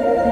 Hello,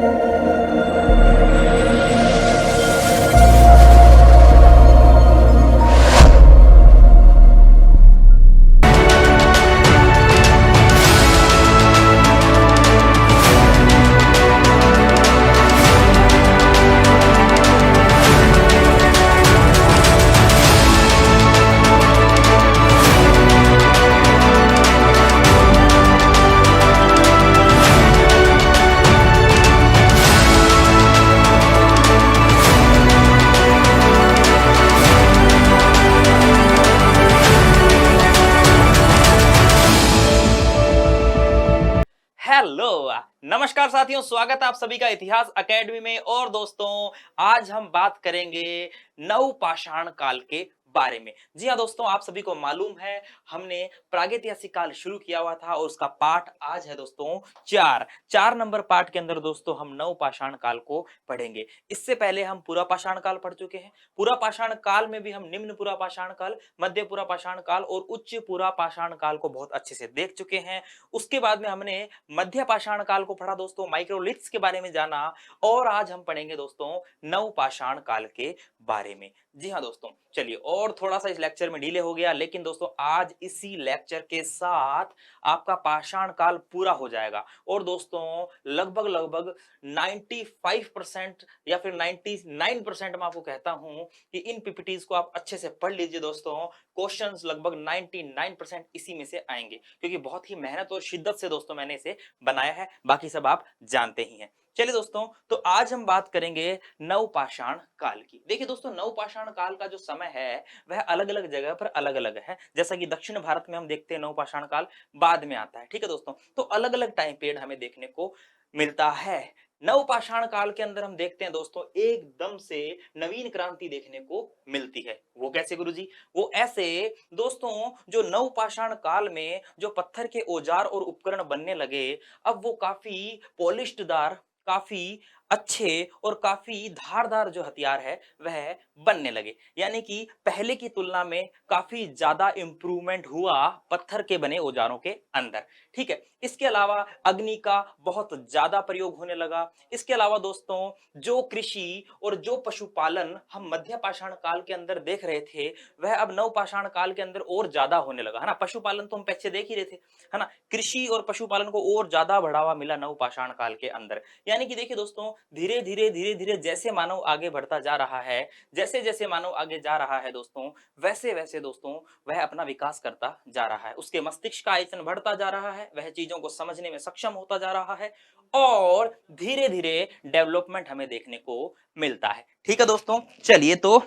नमस्कार साथियों, स्वागत है आप सभी का इतिहास एकेडमी में। और दोस्तों, आज हम बात करेंगे नवपाषाण काल के बारे में। जी हाँ दोस्तों, आप सभी को मालूम है हमने प्रागैतिहासिक काल शुरू किया हुआ था और उसका पाठ आज है दोस्तों 4 नंबर पाठ के अंदर दोस्तों हम नवपाषाण काल को पढ़ेंगे। इससे पहले हम पुरापाषाण काल पढ़ चुके हैं। पुरापाषाण काल में भी हम निम्न पुरापाषाण काल, मध्य पुरापाषाण काल और उच्च पुरापाषाण काल को बहुत अच्छे से देख चुके हैं। उसके बाद में हमने मध्य पाषाण काल को पढ़ा दोस्तों, माइक्रोलिथ्स के बारे में जाना। और आज हम पढ़ेंगे दोस्तों नवपाषाण काल के बारे में। जी हाँ दोस्तों, चलिए, और थोड़ा सा इस लेक्चर में डिले हो गया, लेकिन दोस्तों आज इसी लेक्चर के साथ आपका पाषाण काल पूरा हो जाएगा। और दोस्तों लगभग लगभग 95% या फिर 99% मैं आपको कहता हूं कि इन पीपीटीज को आप अच्छे से पढ़ लीजिए दोस्तों। क्वेश्चंस लगभग 99% इसी में से आएंगे, क्योंकि बहुत ही मेहनत और शिद्दत से दोस्तों मैंने इसे बनाया है। बाकी सब आप जानते ही हैं। चलिए दोस्तों, तो आज हम बात करेंगे नवपाषाण काल की। देखिए दोस्तों, नवपाषाण काल का जो समय है वह अलग अलग जगह पर अलग अलग है। जैसा कि दक्षिण भारत में हम देखते हैं नवपाषाण काल बाद में आता है, ठीक है दोस्तों। तो अलग अलग टाइम पीरियड हमें देखने को मिलता है। नवपाषाण काल के अंदर हम देखते हैं दोस्तों एकदम से नवीन क्रांति देखने को मिलती है। वो कैसे गुरुजी? वो ऐसे दोस्तों, जो नवपाषाण काल में जो पत्थर के औजार और उपकरण बनने लगे, अब वो काफी पॉलिश्डदार, काफी अच्छे और काफी धारदार जो हथियार है वह बनने लगे। यानी कि पहले की तुलना में काफी ज्यादा इंप्रूवमेंट हुआ पत्थर के बने औजारों के अंदर, ठीक है। इसके अलावा अग्नि का बहुत ज्यादा प्रयोग होने लगा। इसके अलावा दोस्तों, जो कृषि और जो पशुपालन हम मध्य पाषाण काल के अंदर देख रहे थे, वह अब नवपाषाण काल के अंदर और ज्यादा होने लगा, है ना। पशुपालन तो हम पीछे देख ही रहे थे, है ना। कृषि और पशुपालन को और ज्यादा बढ़ावा मिला नवपाषाण काल के अंदर। यानी कि देखिए दोस्तों, धीरे धीरे जैसे मानव आगे बढ़ता जा रहा है, जैसे जैसे मानव आगे जा रहा है दोस्तों, वैसे वैसे दोस्तों वह अपना विकास करता जा रहा है। उसके मस्तिष्क का आयतन बढ़ता जा रहा है, वह चीजों को समझने में सक्षम होता जा रहा है और धीरे धीरे डेवलपमेंट हमें देखने को मिलता है, ठीक है दोस्तों। चलिए तो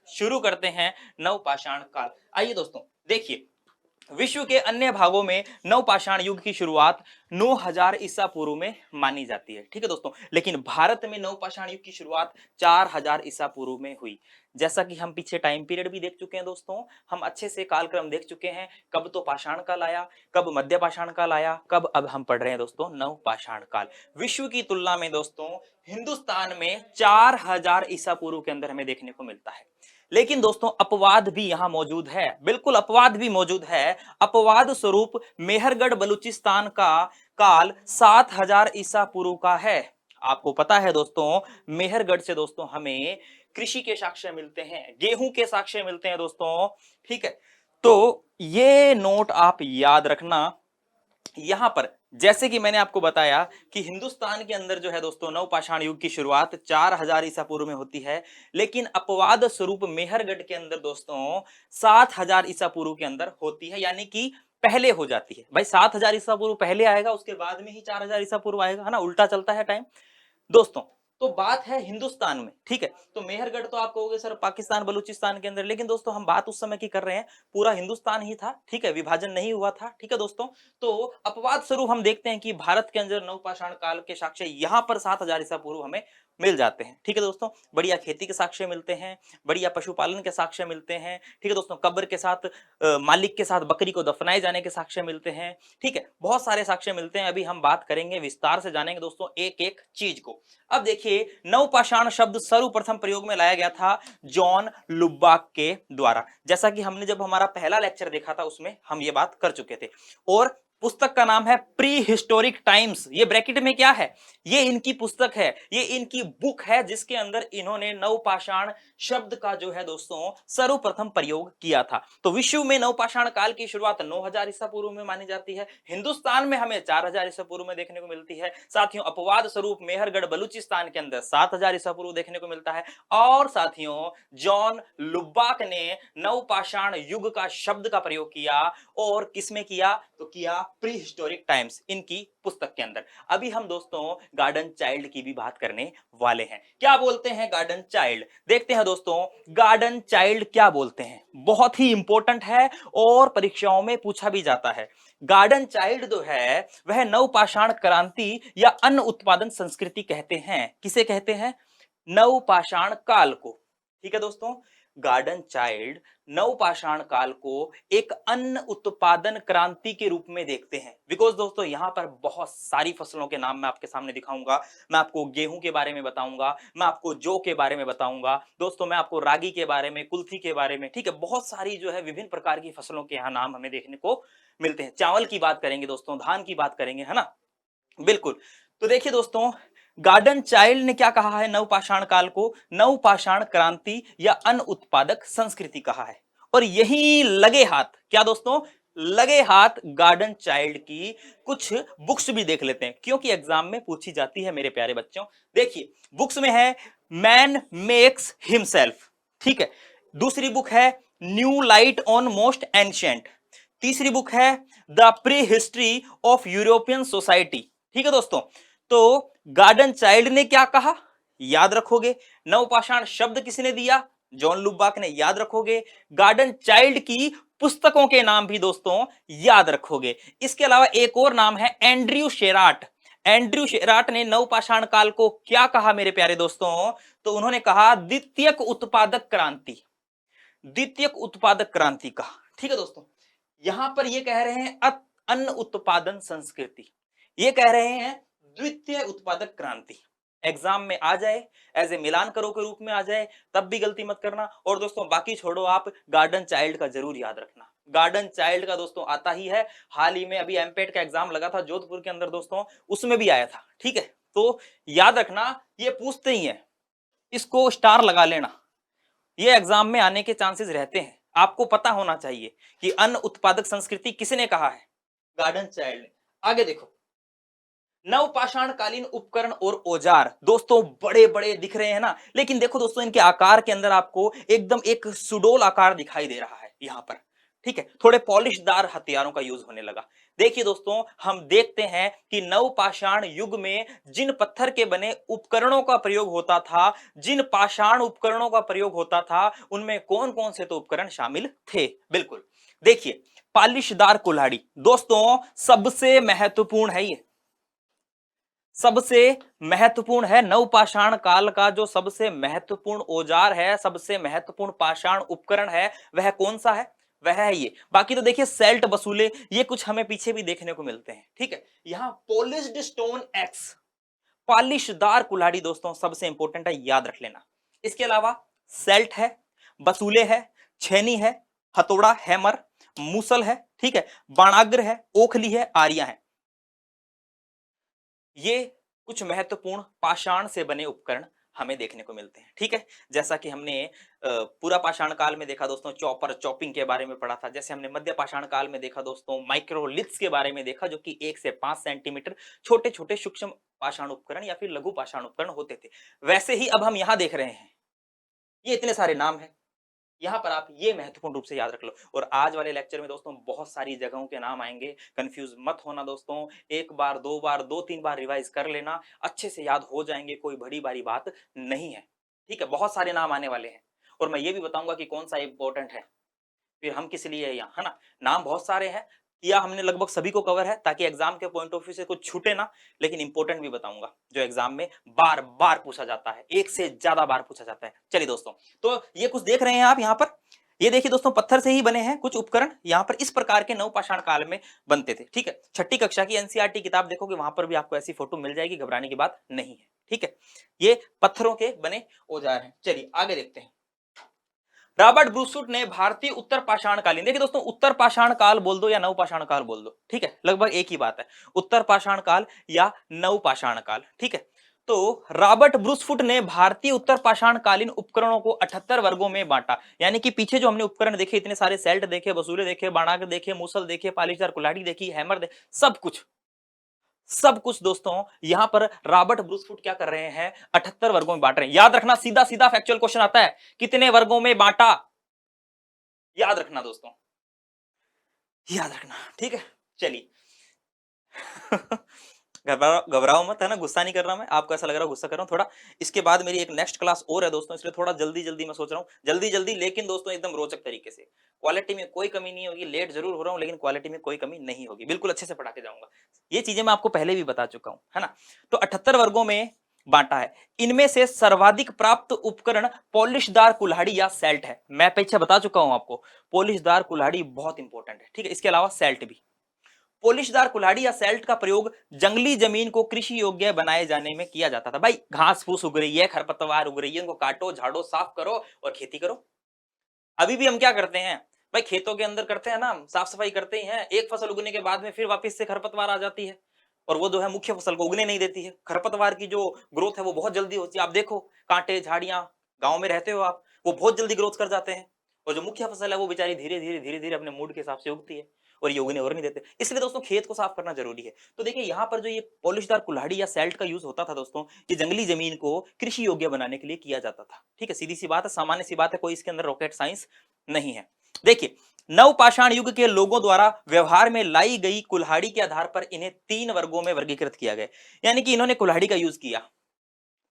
शुरू करते हैं नवपाषाण काल। आइए दोस्तों, देखिए, विश्व के अन्य भागों में नवपाषाण युग की शुरुआत 9000 ईसा पूर्व में मानी जाती है, ठीक है दोस्तों। लेकिन भारत में नवपाषाण युग की शुरुआत 4000 ईसा पूर्व में हुई। जैसा कि हम पीछे टाइम पीरियड भी देख चुके हैं दोस्तों, हम अच्छे से कालक्रम देख चुके हैं, कब तो पाषाण काल आया, कब मध्य पाषाण काल आया, कब अब हम पढ़ रहे हैं दोस्तों नवपाषाण काल। विश्व की तुलना में दोस्तों हिंदुस्तान में 4000 ईसा पूर्व के अंदर हमें देखने को मिलता है। लेकिन दोस्तों अपवाद भी यहां मौजूद है, बिल्कुल अपवाद भी मौजूद है। अपवाद स्वरूप मेहरगढ़ बलूचिस्तान का काल 7000 ईसा पूर्व का है। आपको पता है दोस्तों, मेहरगढ़ से दोस्तों हमें कृषि के साक्ष्य मिलते हैं, गेहूं के साक्ष्य मिलते हैं दोस्तों, ठीक है। तो ये नोट आप याद रखना। यहां पर जैसे कि मैंने आपको बताया कि हिंदुस्तान के अंदर जो है दोस्तों नवपाषाण युग की शुरुआत 4000 ईसा पूर्व में होती है, लेकिन अपवाद स्वरूप मेहरगढ़ के अंदर दोस्तों 7000 ईसा पूर्व के अंदर होती है। यानी कि पहले हो जाती है। भाई 7000 ईसा पूर्व पहले आएगा, उसके बाद में ही 4000 ईसा पूर्व आएगा, है ना। उल्टा चलता है टाइम दोस्तों। तो बात है हिंदुस्तान में, ठीक है। तो मेहरगढ़ तो आप कहोगे सर पाकिस्तान बलूचिस्तान के अंदर, लेकिन दोस्तों हम बात उस समय की कर रहे हैं, पूरा हिंदुस्तान ही था, ठीक है, विभाजन नहीं हुआ था, ठीक है दोस्तों। तो अपवाद स्वरूप हम देखते हैं कि भारत के अंदर नवपाषाण काल के साक्ष्य यहां पर 7000 ईसा पूर्व हमें मिल जाते हैं, ठीक है दोस्तों। बढ़िया खेती के साक्ष्य मिलते हैं, बढ़िया पशुपालन के साक्ष्य मिलते हैं, ठीक है दोस्तों। कब्र के साथ मालिक के साथ बकरी को दफनाए जाने के साक्ष्य मिलते हैं, ठीक है। बहुत सारे साक्ष्य मिलते हैं। अभी हम बात करेंगे, विस्तार से जानेंगे दोस्तों एक एक चीज को। अब देखिए, नवपाषाण शब्द सर्वप्रथम प्रयोग में लाया गया था जॉन लुबाक के द्वारा। जैसा कि हमने जब हमारा पहला लेक्चर देखा था उसमें हम ये बात कर चुके थे। और पुस्तक का नाम है प्री हिस्टोरिक टाइम्स। ये ब्रैकेट में क्या है, ये इनकी पुस्तक है, ये इनकी बुक है जिसके अंदर इन्होंने नवपाषाण शब्द का जो है दोस्तों सर्वप्रथम प्रयोग किया था। तो विश्व में नवपाषाण काल की शुरुआत 9000 ईसा पूर्व में मानी जाती है। हिंदुस्तान में हमें 4000 ईसा पूर्व में देखने को मिलती है। साथियों अपवाद स्वरूप मेहरगढ़ बलूचिस्तान के अंदर 7000 ईसा पूर्व देखने को मिलता है। और साथियों जॉन लुब्बाक ने नवपाषाण युग का शब्द का प्रयोग किया, और किसमें किया, तो किया प्री हिस्टोरिक टाइम्स, इनकी पुस्तक के अंदर। अभी हम दोस्तों गार्डन चाइल्ड की भी बात करने वाले हैं। क्या बोलते हैं गार्डन चाइल्ड, देखते हैं दोस्तों गार्डन चाइल्ड क्या बोलते हैं। बहुत ही इंपॉर्टेंट है और परीक्षाओं में पूछा भी जाता है। गार्डन चाइल्ड जो है वह नवपाषाण क्रांति या अन्न उत्पादन संस्कृति कहते हैं। किसे कहते हैं, नवपाषाण काल को। ठीक है दोस्तों, गार्डन चाइल्ड नवपाषाण काल को एक अन्न उत्पादन क्रांति के रूप में देखते हैं। बिकॉज दोस्तों यहां पर बहुत सारी फसलों के नाम मैं आपके सामने दिखाऊंगा। मैं आपको गेहूं के बारे में बताऊंगा, मैं आपको जौ के बारे में बताऊंगा दोस्तों, मैं आपको रागी के बारे में, कुल्थी के बारे में, ठीक है, बहुत सारी जो है विभिन्न प्रकार की फसलों के यहाँ नाम हमें देखने को मिलते हैं। चावल की बात करेंगे दोस्तों, धान की बात करेंगे, है ना, बिल्कुल। तो देखिए दोस्तों गार्डन चाइल्ड ने क्या कहा है, नवपाषाण काल को नवपाषाण क्रांति या अन्न उत्पादक संस्कृति कहा है। और यही लगे हाथ, क्या दोस्तों, लगे हाथ गार्डन चाइल्ड की कुछ बुक्स भी देख लेते हैं, क्योंकि एग्जाम में पूछी जाती है मेरे प्यारे बच्चों। देखिए बुक्स में है मैन मेक्स हिमसेल्फ, ठीक है। दूसरी बुक है new light on most ancient. तीसरी बुक है the pre history of European society. ठीक है दोस्तों, तो गार्डन चाइल्ड ने क्या कहा, याद रखोगे। नवपाषाण शब्द किसने दिया, जॉन लुब्बाक ने, याद रखोगे। गार्डन चाइल्ड की पुस्तकों के नाम भी दोस्तों याद रखोगे। इसके अलावा एक और नाम है एंड्रयू शेराट। एंड्रयू शेराट ने नवपाषाण काल को क्या कहा मेरे प्यारे दोस्तों, तो उन्होंने कहा द्वितीयक उत्पादक क्रांति, द्वितीयक उत्पादक क्रांति का। ठीक है दोस्तों, यहां पर ये कह रहे हैं अन्न उत्पादन संस्कृति, ये कह रहे हैं द्वितीय उत्पादक क्रांति। एग्जाम में आ जाए, एज ए मिलान करो के रूप में आ जाए, तब भी गलती मत करना। और दोस्तों बाकी छोड़ो, आप गार्डन चाइल्ड का जरूर याद रखना। गार्डन चाइल्ड का दोस्तों आता ही है, हाल ही में अभी एमपेट का एग्जाम लगा था जोधपुर के अंदर दोस्तों, उसमें भी आया था। ठीक है, तो याद रखना, ये पूछते ही है, इसको स्टार लगा लेना, ये एग्जाम में आने के चांसेस रहते हैं। आपको पता होना चाहिए कि अन्न उत्पादक संस्कृति किसने कहा है, गार्डन चाइल्ड ने। आगे देखो, नवपाषाण कालीन उपकरण और औजार दोस्तों बड़े बड़े दिख रहे हैं ना, लेकिन देखो दोस्तों इनके आकार के अंदर आपको एकदम एक सुडोल आकार दिखाई दे रहा है यहां पर। ठीक है, थोड़े पॉलिशदार हथियारों का यूज होने लगा। देखिए दोस्तों हम देखते हैं कि नवपाषाण युग में जिन पत्थर के बने उपकरणों का प्रयोग होता था, जिन पाषाण उपकरणों का प्रयोग होता था, उनमें कौन कौन से तो उपकरण शामिल थे। बिल्कुल, देखिए पालिशदार कुल्हाड़ी दोस्तों सबसे महत्वपूर्ण है, ये सबसे महत्वपूर्ण है। नवपाषाण काल का जो सबसे महत्वपूर्ण औजार है, सबसे महत्वपूर्ण पाषाण उपकरण है, वह कौन सा है, वह है ये। बाकी तो देखिए सेल्ट बसूले, ये कुछ हमें पीछे भी देखने को मिलते हैं। ठीक है, यहां पॉलिश्ड स्टोन एक्स, पॉलिशदार कुल्हाड़ी दोस्तों सबसे इंपॉर्टेंट है, याद रख लेना। इसके अलावा सेल्ट है, बसूले है, छेनी है, हथौड़ा हैमर, मूसल है, ठीक है, बाणाग्र है, ओखली है, आरिया है। ये कुछ महत्वपूर्ण पाषाण से बने उपकरण हमें देखने को मिलते हैं। ठीक है, जैसा कि हमने पूरा पाषाण काल में देखा दोस्तों चॉपर चॉपिंग के बारे में पढ़ा था, जैसे हमने मध्य पाषाण काल में देखा दोस्तों माइक्रोलिथ्स के बारे में देखा, जो कि 1 से 5 सेंटीमीटर छोटे छोटे सूक्ष्म पाषाण उपकरण या फिर लघु पाषाण उपकरण होते थे। वैसे ही अब हम यहाँ देख रहे हैं, ये इतने सारे नाम हैं, यहां पर आप ये महत्वपूर्ण रूप से याद रख लो। और आज वाले लेक्चर में दोस्तों बहुत सारी जगहों के नाम आएंगे, कंफ्यूज मत होना दोस्तों, एक बार दो बार दो तीन बार रिवाइज कर लेना, अच्छे से याद हो जाएंगे, कोई बड़ी बारी बात नहीं है। ठीक है, बहुत सारे नाम आने वाले हैं और मैं ये भी बताऊंगा कि कौन सा इंपॉर्टेंट है, फिर हम किस लिए है यहाँ, है ना। नाम बहुत सारे हैं, किया हमने लगभग सभी को कवर है, ताकि एग्जाम के पॉइंट ऑफ व्यू से कुछ छूटे ना, लेकिन इंपॉर्टेंट भी बताऊंगा जो एग्जाम में बार बार पूछा जाता है, एक से ज्यादा बार पूछा जाता है। चलिए दोस्तों, तो ये कुछ देख रहे हैं आप यहाँ पर, ये देखिए दोस्तों पत्थर से ही बने हैं कुछ उपकरण, यहाँ पर इस प्रकार के नवपाषाण काल में बनते थे। ठीक है, छठी कक्षा की एनसीईआरटी किताब देखोगे, वहां पर भी आपको ऐसी फोटो मिल जाएगी, घबराने की बात नहीं है। ठीक है, ये पत्थरों के बने औजार हैं। चलिए आगे देखते हैं। रॉबर्ट ब्रूसफुट ने भारतीय उत्तर पाषाण कालीन, देखिए दोस्तों उत्तर पाषाण काल बोल दो या नव पाषाण काल बोल दो, ठीक है, लगभग एक ही बात है, उत्तर पाषाण काल या नव पाषाण काल, ठीक है। तो रॉबर्ट ब्रूसफुट ने भारतीय उत्तर पाषाण कालीन उपकरणों को 78 वर्गों में बांटा, यानी कि पीछे जो हमने उपकरण देखे, इतने सारे सेल्ट देखे, वसूले देखे, बाणाक देखे, मूसल देखे, पालिशदार कुल्हाड़ी देखी, हैमर देखे, सब कुछ दोस्तों यहां पर रॉबर्ट ब्रूसफुट क्या कर रहे हैं, 78 वर्गों में बांट रहे हैं। याद रखना, सीधा सीधा फैक्चुअल क्वेश्चन आता है, कितने वर्गों में बांटा, याद रखना दोस्तों, याद रखना, ठीक है। चलिए घबराओ मत, है ना, गुस्सा नहीं कर रहा मैं, आपको ऐसा लग रहा है गुस्सा कर रहा हूं थोड़ा। इसके बाद मेरी एक नेक्स्ट क्लास और है दोस्तों, इसलिए थोड़ा जल्दी जल्दी मैं सोच रहा हूं, जल्दी जल्दी, लेकिन दोस्तों एकदम रोचक तरीके से, क्वालिटी में कोई कमी नहीं होगी, लेट जरूर हो रहा हूं लेकिन क्वालिटी में कोई कमी नहीं होगी, बिल्कुल अच्छे से पढ़ा के जाऊंगा। ये चीजें मैं आपको पहले भी बता चुका हूं, है ना। तो 78 वर्गों में बांटा है। इनमें से सर्वाधिक प्राप्त उपकरण पॉलिशदार कुल्हाड़ी या सेल्ट है। मैं पीछे बता चुका हूं आपको, पॉलिशदार कुल्हाड़ी बहुत इंपॉर्टेंट है, ठीक है। इसके अलावा सेल्ट भी। पॉलिशदार कुल्हाड़ी या सेल्ट का प्रयोग जंगली जमीन को कृषि योग्य बनाए जाने में किया जाता था। भाई घास फूस उग रही है, खरपतवार उग रही है, उनको काटो, झाड़ो, साफ करो और खेती करो। अभी भी हम क्या करते हैं भाई, खेतों के अंदर करते हैं ना, साफ सफाई करते ही हैं, एक फसल उगने के बाद में फिर वापस से खरपतवार आ जाती है और वो जो है मुख्य फसल को उगने नहीं देती है। खरपतवार की जो ग्रोथ है वो बहुत जल्दी होती है, आप देखो कांटे झाड़ियां, गांव में रहते हो आप, वो बहुत जल्दी ग्रोथ कर जाते हैं, और जो मुख्य फसल है वो बेचारी धीरे धीरे धीरे धीरे अपने मूड के हिसाब से उगती है, और ये उगने और नहीं देते। इसलिए दोस्तों खेत को साफ करना जरूरी है। तो देखिए यहाँ पर जो ये पॉलिशदार कुल्हाड़ी या सेल्ट का यूज होता था दोस्तों, ये जंगली जमीन को कृषि योग्य बनाने के लिए किया जाता था, ठीक है। सीधी सी बात है, सामान्य सी बात है, कोई इसके अंदर रॉकेट साइंस नहीं है। देखिए नवपाषाण युग के लोगों द्वारा व्यवहार में लाई गई कुल्हाड़ी के आधार पर इन्हें 3 वर्गों में वर्गीकृत किया गया, यानी कि इन्होंने कुल्हाड़ी का यूज किया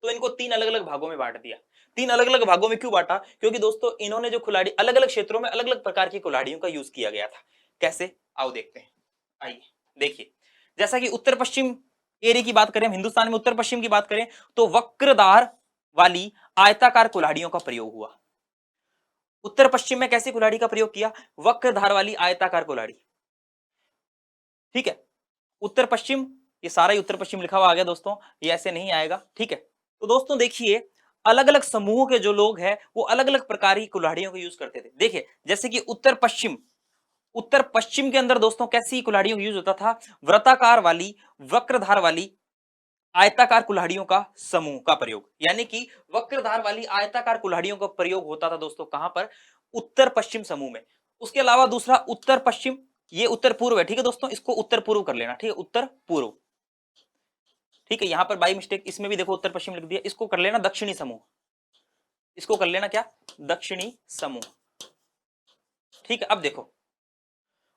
तो इनको 3 अलग अलग भागों में बांट दिया। 3 अलग अलग भागों में क्यों बांटा, क्योंकि दोस्तों इन्होंने जो कुल्हाड़ी, अलग अलग क्षेत्रों में अलग अलग प्रकार की कुल्हाड़ियों का यूज किया गया था। कैसे, आओ देखते हैं। आइए देखिए, जैसा कि उत्तर पश्चिम एरिया की बात करें, हिंदुस्तान में उत्तर पश्चिम की बात करें, तो वक्रदार वाली आयताकार कुल्हाड़ियों का प्रयोग हुआ। उत्तर पश्चिम में कैसी कुल्हाड़ी का प्रयोग किया, वक्रधार वाली आयताकार कुल्हाड़ी, ठीक है। उत्तर पश्चिम, ये सारा ही उत्तर पश्चिम लिखा हुआ आ गया दोस्तों, ये ऐसे नहीं आएगा, ठीक है। तो दोस्तों देखिए, अलग अलग समूह के जो लोग हैं वो अलग अलग प्रकार की कुल्हाड़ियों को यूज करते थे। देखिए जैसे कि उत्तर पश्चिम के अंदर दोस्तों कैसी कुल्हाड़ियों का यूज होता था, वृत्ताकार वाली, वक्रधार वाली, आयताकार कुल्हाड़ियों का समूह का प्रयोग, यानी कि वक्रधार वाली आयताकार कुल्हाड़ियों का प्रयोग होता था दोस्तों कहां पर, उत्तर पश्चिम समूह में। उसके अलावा दूसरा उत्तर पश्चिम, ये उत्तर पूर्व है, ठीक है दोस्तों, इसको उत्तर पूर्व कर लेना, ठीक है, उत्तर पूर्व, ठीक है। यहां पर बाई मिस्टेक इसमें भी देखो उत्तर पश्चिम लिख दिया, इसको कर लेना दक्षिणी समूह, इसको कर लेना क्या, दक्षिणी समूह, ठीक है। अब देखो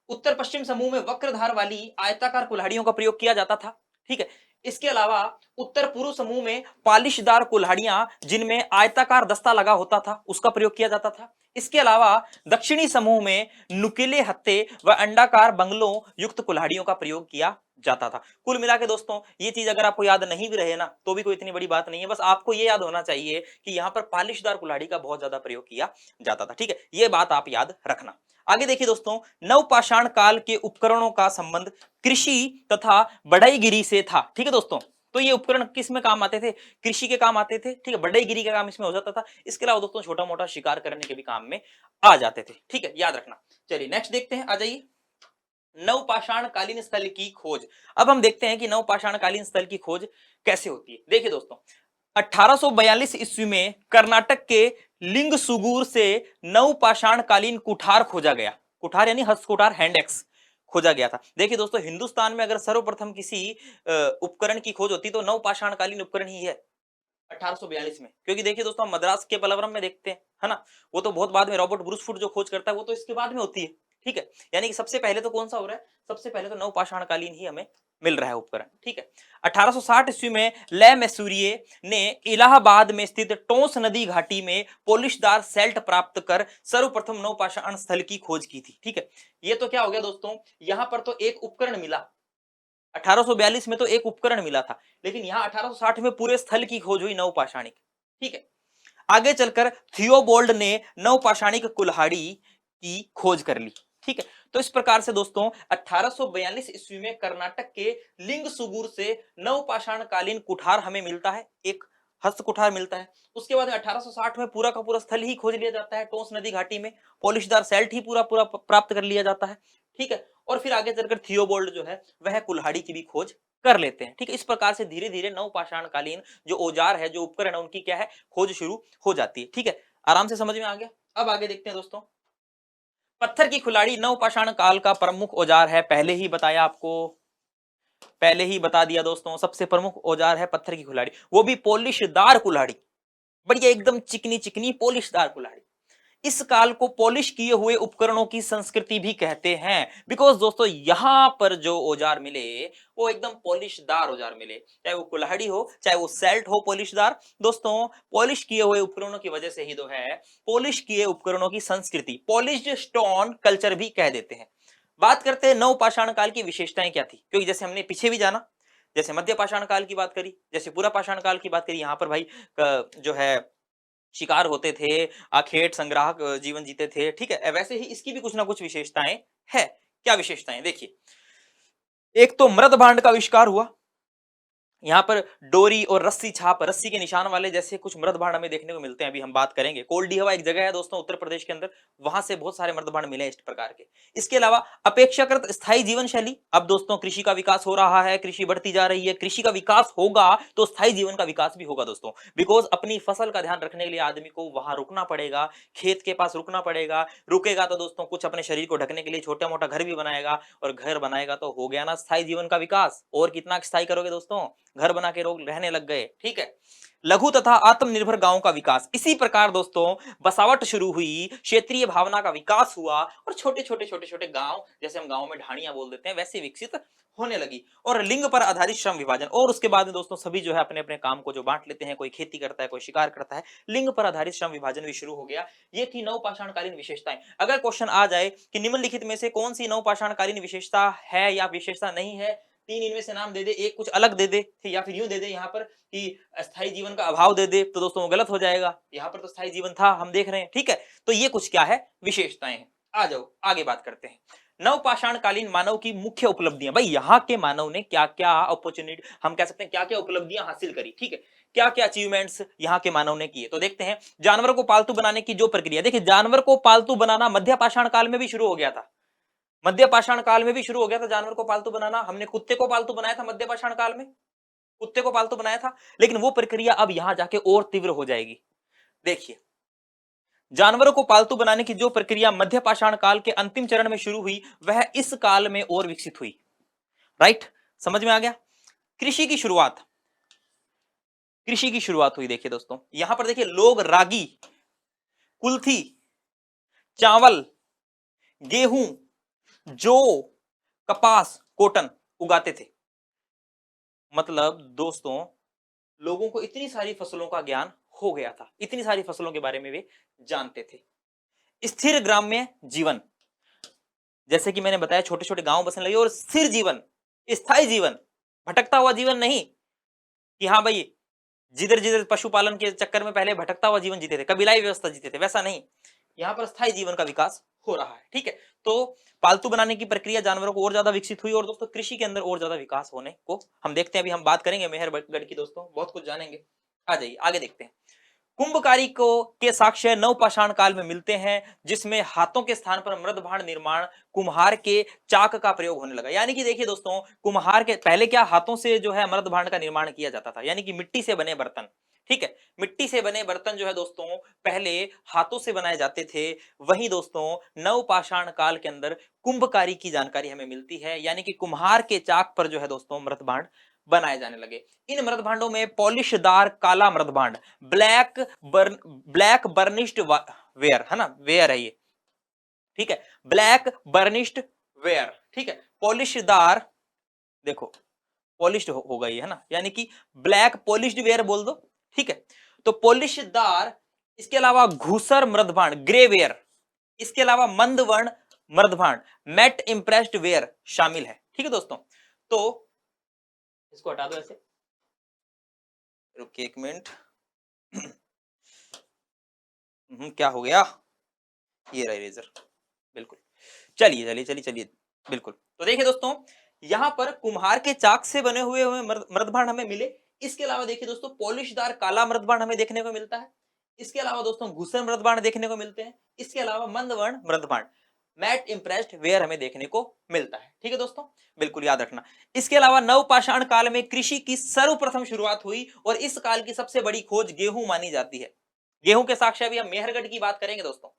उत्तर पश्चिम समूह में वक्रधार वाली आयताकार कुल्हाड़ियों का प्रयोग किया जाता था, ठीक है। इसके अलावा उत्तर पूर्व समूह में पालिशदार कुल्हाड़ियां जिनमें आयताकार दस्ता लगा होता था उसका प्रयोग किया जाता था। इसके अलावा दक्षिणी समूह में नुकीले हत्थे व अंडाकार बंगलों युक्त कुल्हाड़ियों का प्रयोग किया जाता था। कुल मिला के दोस्तों ये चीज अगर आपको याद नहीं भी रहे ना तो भी कोई इतनी बड़ी बात नहीं है, बस आपको ये याद होना चाहिए कि यहाँ पर पालिशदार कुल्हाड़ी का बहुत ज्यादा प्रयोग किया जाता था, ठीक है। ये बात आप याद रखना। आगे देखिए दोस्तों, नवपाषाण काल के उपकरणों का संबंध कृषि तथा बढ़ईगिरी से था, ठीक है दोस्तों। तो ये उपकरण किस में काम आते थे, कृषि के काम आते थे, ठीक है, बढ़ईगिरी का काम इसमें हो जाता था। इसके अलावा दोस्तों छोटा मोटा शिकार करने के भी काम में आ जाते थे, ठीक है, याद रखना। चलिए नेक्स्ट देखते हैं, आ जाइए। नवपाषाण कालीन स्थल की खोज। अब हम देखते हैं कि नवपाषाण कालीन स्थल की खोज कैसे होती है। देखिए दोस्तों 1842 ईस्वी में कर्नाटक के लिंगसुगुर से नवपाषाण कालीन कुठार खोजा गया। कुठार यानी हस्तकुठार, हैंड एक्स खोजा गया था। देखिए दोस्तों हिंदुस्तान में अगर सर्वप्रथम किसी उपकरण की खोज होती तो नवपाषाण कालीन उपकरण ही है 1842 में, क्योंकि देखिए दोस्तों हम मद्रास के पलवरम में देखते हैं, है ना, वो तो बहुत बाद में रॉबर्ट ब्रूसफुट जो खोज करता है वो तो इसके बाद में होती है, ठीक है। यानी कि सबसे पहले तो कौन सा हो रहा है, सबसे पहले तो नवपाषाण कालीन ही हमें मिल रहा है उपकरण, ठीक है। 1860 ईस्वी में ले मैसूरिये ने इलाहाबाद में स्थित टोंस नदी घाटी में पॉलिशदार सेल्ट प्राप्त कर सर्वप्रथम नवपाषाण स्थल की खोज की थी, ठीक है। ये तो क्या हो गया दोस्तों, यहां पर तो एक उपकरण मिला, 1842 में तो एक उपकरण मिला था, लेकिन यहां 1860 में पूरे स्थल की खोज हुई नवपाषाणिक, ठीक है। आगे चलकर थियोबोल्ड ने नवपाषाणिक कुल्हाड़ी की खोज कर ली, ठीक है। तो इस प्रकार से दोस्तों 1842 ईस्वी में कर्नाटक के लिंगसुगुर से नवपाषाण कालीन कुठार हमें मिलता है, एक हस्त कुठार मिलता है। उसके बाद 1860 में पूरा का पूरा स्थल ही खोज लिया जाता है, टोंस नदी घाटी में पॉलिशदार सैल्ट ही पूरा पूरा प्राप्त कर लिया जाता है, ठीक है। और फिर आगे चलकर थियोबोल्ड जो है वह कुल्हाड़ी की भी खोज कर लेते हैं, ठीक है। इस प्रकार से धीरे धीरे नवपाषाण कालीन जो औजार है, जो उपकरण है, उनकी क्या है, खोज शुरू हो जाती है, ठीक है। आराम से समझ में आ गया। अब आगे देखते हैं दोस्तों, पत्थर की कुल्हाड़ी नवपाषाण काल का प्रमुख औजार है, पहले ही बताया आपको, पहले ही बता दिया दोस्तों। सबसे प्रमुख औजार है पत्थर की कुल्हाड़ी, वो भी पॉलिशदार कुल्हाड़ी, बढ़िया एकदम चिकनी चिकनी पॉलिशदार कुल्हाड़ी। इस काल को पॉलिश किए हुए उपकरणों की संस्कृति भी कहते हैं, बिकॉज दोस्तों यहां पर जो औजार मिले वो एकदम पॉलिशदार औजार मिले, चाहे वो कुल्हाड़ी हो चाहे वो सेल्ट हो पॉलिशदार। दोस्तों पॉलिश किए हुए उपकरणों की वजह से ही तो है पॉलिश किए उपकरणों की संस्कृति, पॉलिश्ड स्टोन कल्चर भी कह देते हैं। बात करते हैं नवपाषाण काल की विशेषताएं क्या थी, क्योंकि जैसे हमने पीछे भी जाना, जैसे मध्य पाषाण काल की बात करी, जैसे पूरा पाषाण काल की बात करी, यहां पर भाई जो है शिकार होते थे, आखेट संग्राहक जीवन जीते थे, ठीक है। वैसे ही इसकी भी कुछ ना कुछ विशेषताएं है। क्या विशेषताएं, देखिए, एक तो मृद भांड का आविष्कार हुआ, यहाँ पर डोरी और रस्सी छाप, रस्सी के निशान वाले जैसे कुछ मृद भांड हमें देखने को मिलते हैं, अभी हम बात करेंगे। कोल्डीहवा एक जगह है दोस्तों उत्तर प्रदेश के अंदर, वहां से बहुत सारे मृद भांड मिले इस प्रकार के। इसके अलावा अपेक्षाकृत स्थायी जीवन शैली, अब दोस्तों कृषि का विकास हो रहा है, कृषि बढ़ती जा रही है, कृषि का विकास होगा तो स्थायी जीवन का विकास भी होगा दोस्तों, बिकॉज अपनी फसल का ध्यान रखने के लिए आदमी को वहां रुकना पड़ेगा, खेत के पास रुकना पड़ेगा। रुकेगा तो दोस्तों कुछ अपने शरीर को ढकने के लिए छोटा मोटा घर भी बनाएगा, और घर बनाएगा तो हो गया ना स्थायी जीवन का विकास। और कितना स्थायी करोगे दोस्तों, घर बना के लोग रहने लग गए, ठीक है। लघु तथा आत्मनिर्भर गांव का विकास, इसी प्रकार दोस्तों बसावट शुरू हुई, क्षेत्रीय भावना का विकास हुआ, और छोटे छोटे छोटे छोटे गांव, जैसे हम गांव में ढाणियां बोल देते हैं, वैसे विकसित होने लगी। और लिंग पर आधारित श्रम विभाजन, और उसके बाद में दोस्तों सभी जो है अपने अपने काम को जो बांट लेते हैं, कोई खेती करता है, कोई शिकार करता है, लिंग पर आधारित श्रम विभाजन भी शुरू हो गया। ये थी नवपाषाणकालीन विशेषताएं। अगर क्वेश्चन आ जाए कि निम्नलिखित में से कौन सी नवपाषाणकालीन विशेषता है या विशेषता नहीं है, तीन इनमें से नाम दे दे, एक कुछ अलग दे दे, या फिर यूं दे दे यहाँ पर कि स्थायी जीवन का अभाव दे दे, तो दोस्तों वो गलत हो जाएगा। यहाँ पर तो स्थायी जीवन था, हम देख रहे हैं, ठीक है। तो ये कुछ क्या है, विशेषताएं हैं। आ जाओ आगे बात करते हैं। नवपाषाण कालीन मानव की मुख्य उपलब्धियां, भाई यहाँ के मानव ने क्या क्या अपॉर्चुनिटी, हम कह सकते हैं क्या क्या उपलब्धियां हासिल करी, ठीक है, क्या क्या अचीवमेंट्स यहाँ के मानव ने किए। तो देखते हैं, जानवर को पालतू बनाने की जो प्रक्रिया, देखिए जानवर को पालतू बनाना मध्य पाषाण काल में भी शुरू हो गया था, मध्य पाषाण काल में भी शुरू हो गया था जानवर को पालतू बनाना। हमने कुत्ते को पालतू बनाया था मध्य पाषाण काल में, कुत्ते को पालतू बनाया था, लेकिन वो प्रक्रिया अब यहां जाके और तीव्र हो जाएगी। देखिए, जानवरों को पालतू बनाने की जो प्रक्रिया मध्य पाषाण काल के अंतिम चरण में शुरू हुई, वह इस काल में और विकसित हुई। राइट, समझ में आ गया। कृषि की शुरुआत, कृषि की शुरुआत हुई। देखिए दोस्तों, यहां पर देखिए लोग रागी, कुल्थी, चावल, गेहूं, जौ, कपास, कॉटन उगाते थे। मतलब दोस्तों लोगों को इतनी सारी फसलों का ज्ञान हो गया था, इतनी सारी फसलों के बारे में वे जानते थे। स्थिर ग्राम्य जीवन, जैसे कि मैंने बताया छोटे छोटे गांव बसने लगे, और स्थिर जीवन, स्थायी जीवन, भटकता हुआ जीवन नहीं कि हाँ भाई जिधर जिधर पशुपालन के चक्कर में पहले भटकता हुआ जीवन जीते थे, कबीलाई व्यवस्था जीते थे, वैसा नहीं, यहाँ पर स्थायी जीवन का विकास हो रहा है, ठीक है। तो पालतू बनाने की प्रक्रिया जानवरों को और ज्यादा विकसित हुई, और दोस्तों कृषि के अंदर और ज्यादा विकास होने को हम देखते हैं। अभी हम बात करेंगे मेहरगढ़ की दोस्तों, बहुत कुछ जानेंगे। आ जाइए आगे देखते हैं। कुंभकारी को के साक्ष्य नवपाषाण काल में मिलते हैं, जिसमें हाथों के स्थान पर मृद भांड निर्माण, कुम्हार के चाक का प्रयोग होने लगा। यानी कि देखिए दोस्तों, कुम्हार के पहले क्या हाथों से जो है मृद भांड का निर्माण किया जाता था, यानी कि मिट्टी से बने बर्तन, ठीक है। मिट्टी से बने बर्तन जो है दोस्तों पहले हाथों से बनाए जाते थे। वहीं दोस्तों नवपाषाण काल के अंदर कुंभकारी की जानकारी हमें मिलती है, यानी कि कुम्हार के चाक पर जो है दोस्तों मृद भांड बनाए जाने लगे। इन मृद भांडों में पॉलिशदार काला मृद भांड, ब्लैक बर्निश्ड वेयर, है ना, वेयर है ये, ठीक है, ब्लैक बर्निश्ड वेयर, ठीक है, पॉलिशदार, देखो पॉलिश्ड होगा ये, है ना, यानी कि ब्लैक पॉलिश्ड वेयर बोल दो, ठीक है। तो पॉलिशदार, इसके अलावा घूसर मृदभांड, ग्रे वेयर, इसके अलावा मंद वर्ण मृदभांड, मैट इंप्रेस्ड वेयर शामिल है, ठीक है दोस्तों। तो इसको हटा दो ऐसे, रुकिए एक मिनट। क्या हो गया, ये रहा इरेजर, बिल्कुल। चलिए चलिए चलिए चलिए, बिल्कुल। तो देखिए दोस्तों, यहां पर कुम्हार के चाक से बने हुए मृदभांड हमें मिले, इसके अलावा देखिए दोस्तों पॉलिशदार काला मृदबाण हमें देखने को मिलता है। इसके अलावा दोस्तों घुसर मृदबाण देखने को मिलते हैं। इसके अलावा मंदवर्ण मृदबाण मैट इंप्रेस्ड वेयर हमें देखने को मिलता है। ठीक है दोस्तों, बिल्कुल याद रखना। इसके अलावा नवपाषाण काल में कृषि की सर्वप्रथम शुरुआत हुई और इस काल की सबसे बड़ी खोज गेहूं मानी जाती है। गेहूं के साक्ष्य अभी हम मेहरगढ़ की बात करेंगे दोस्तों।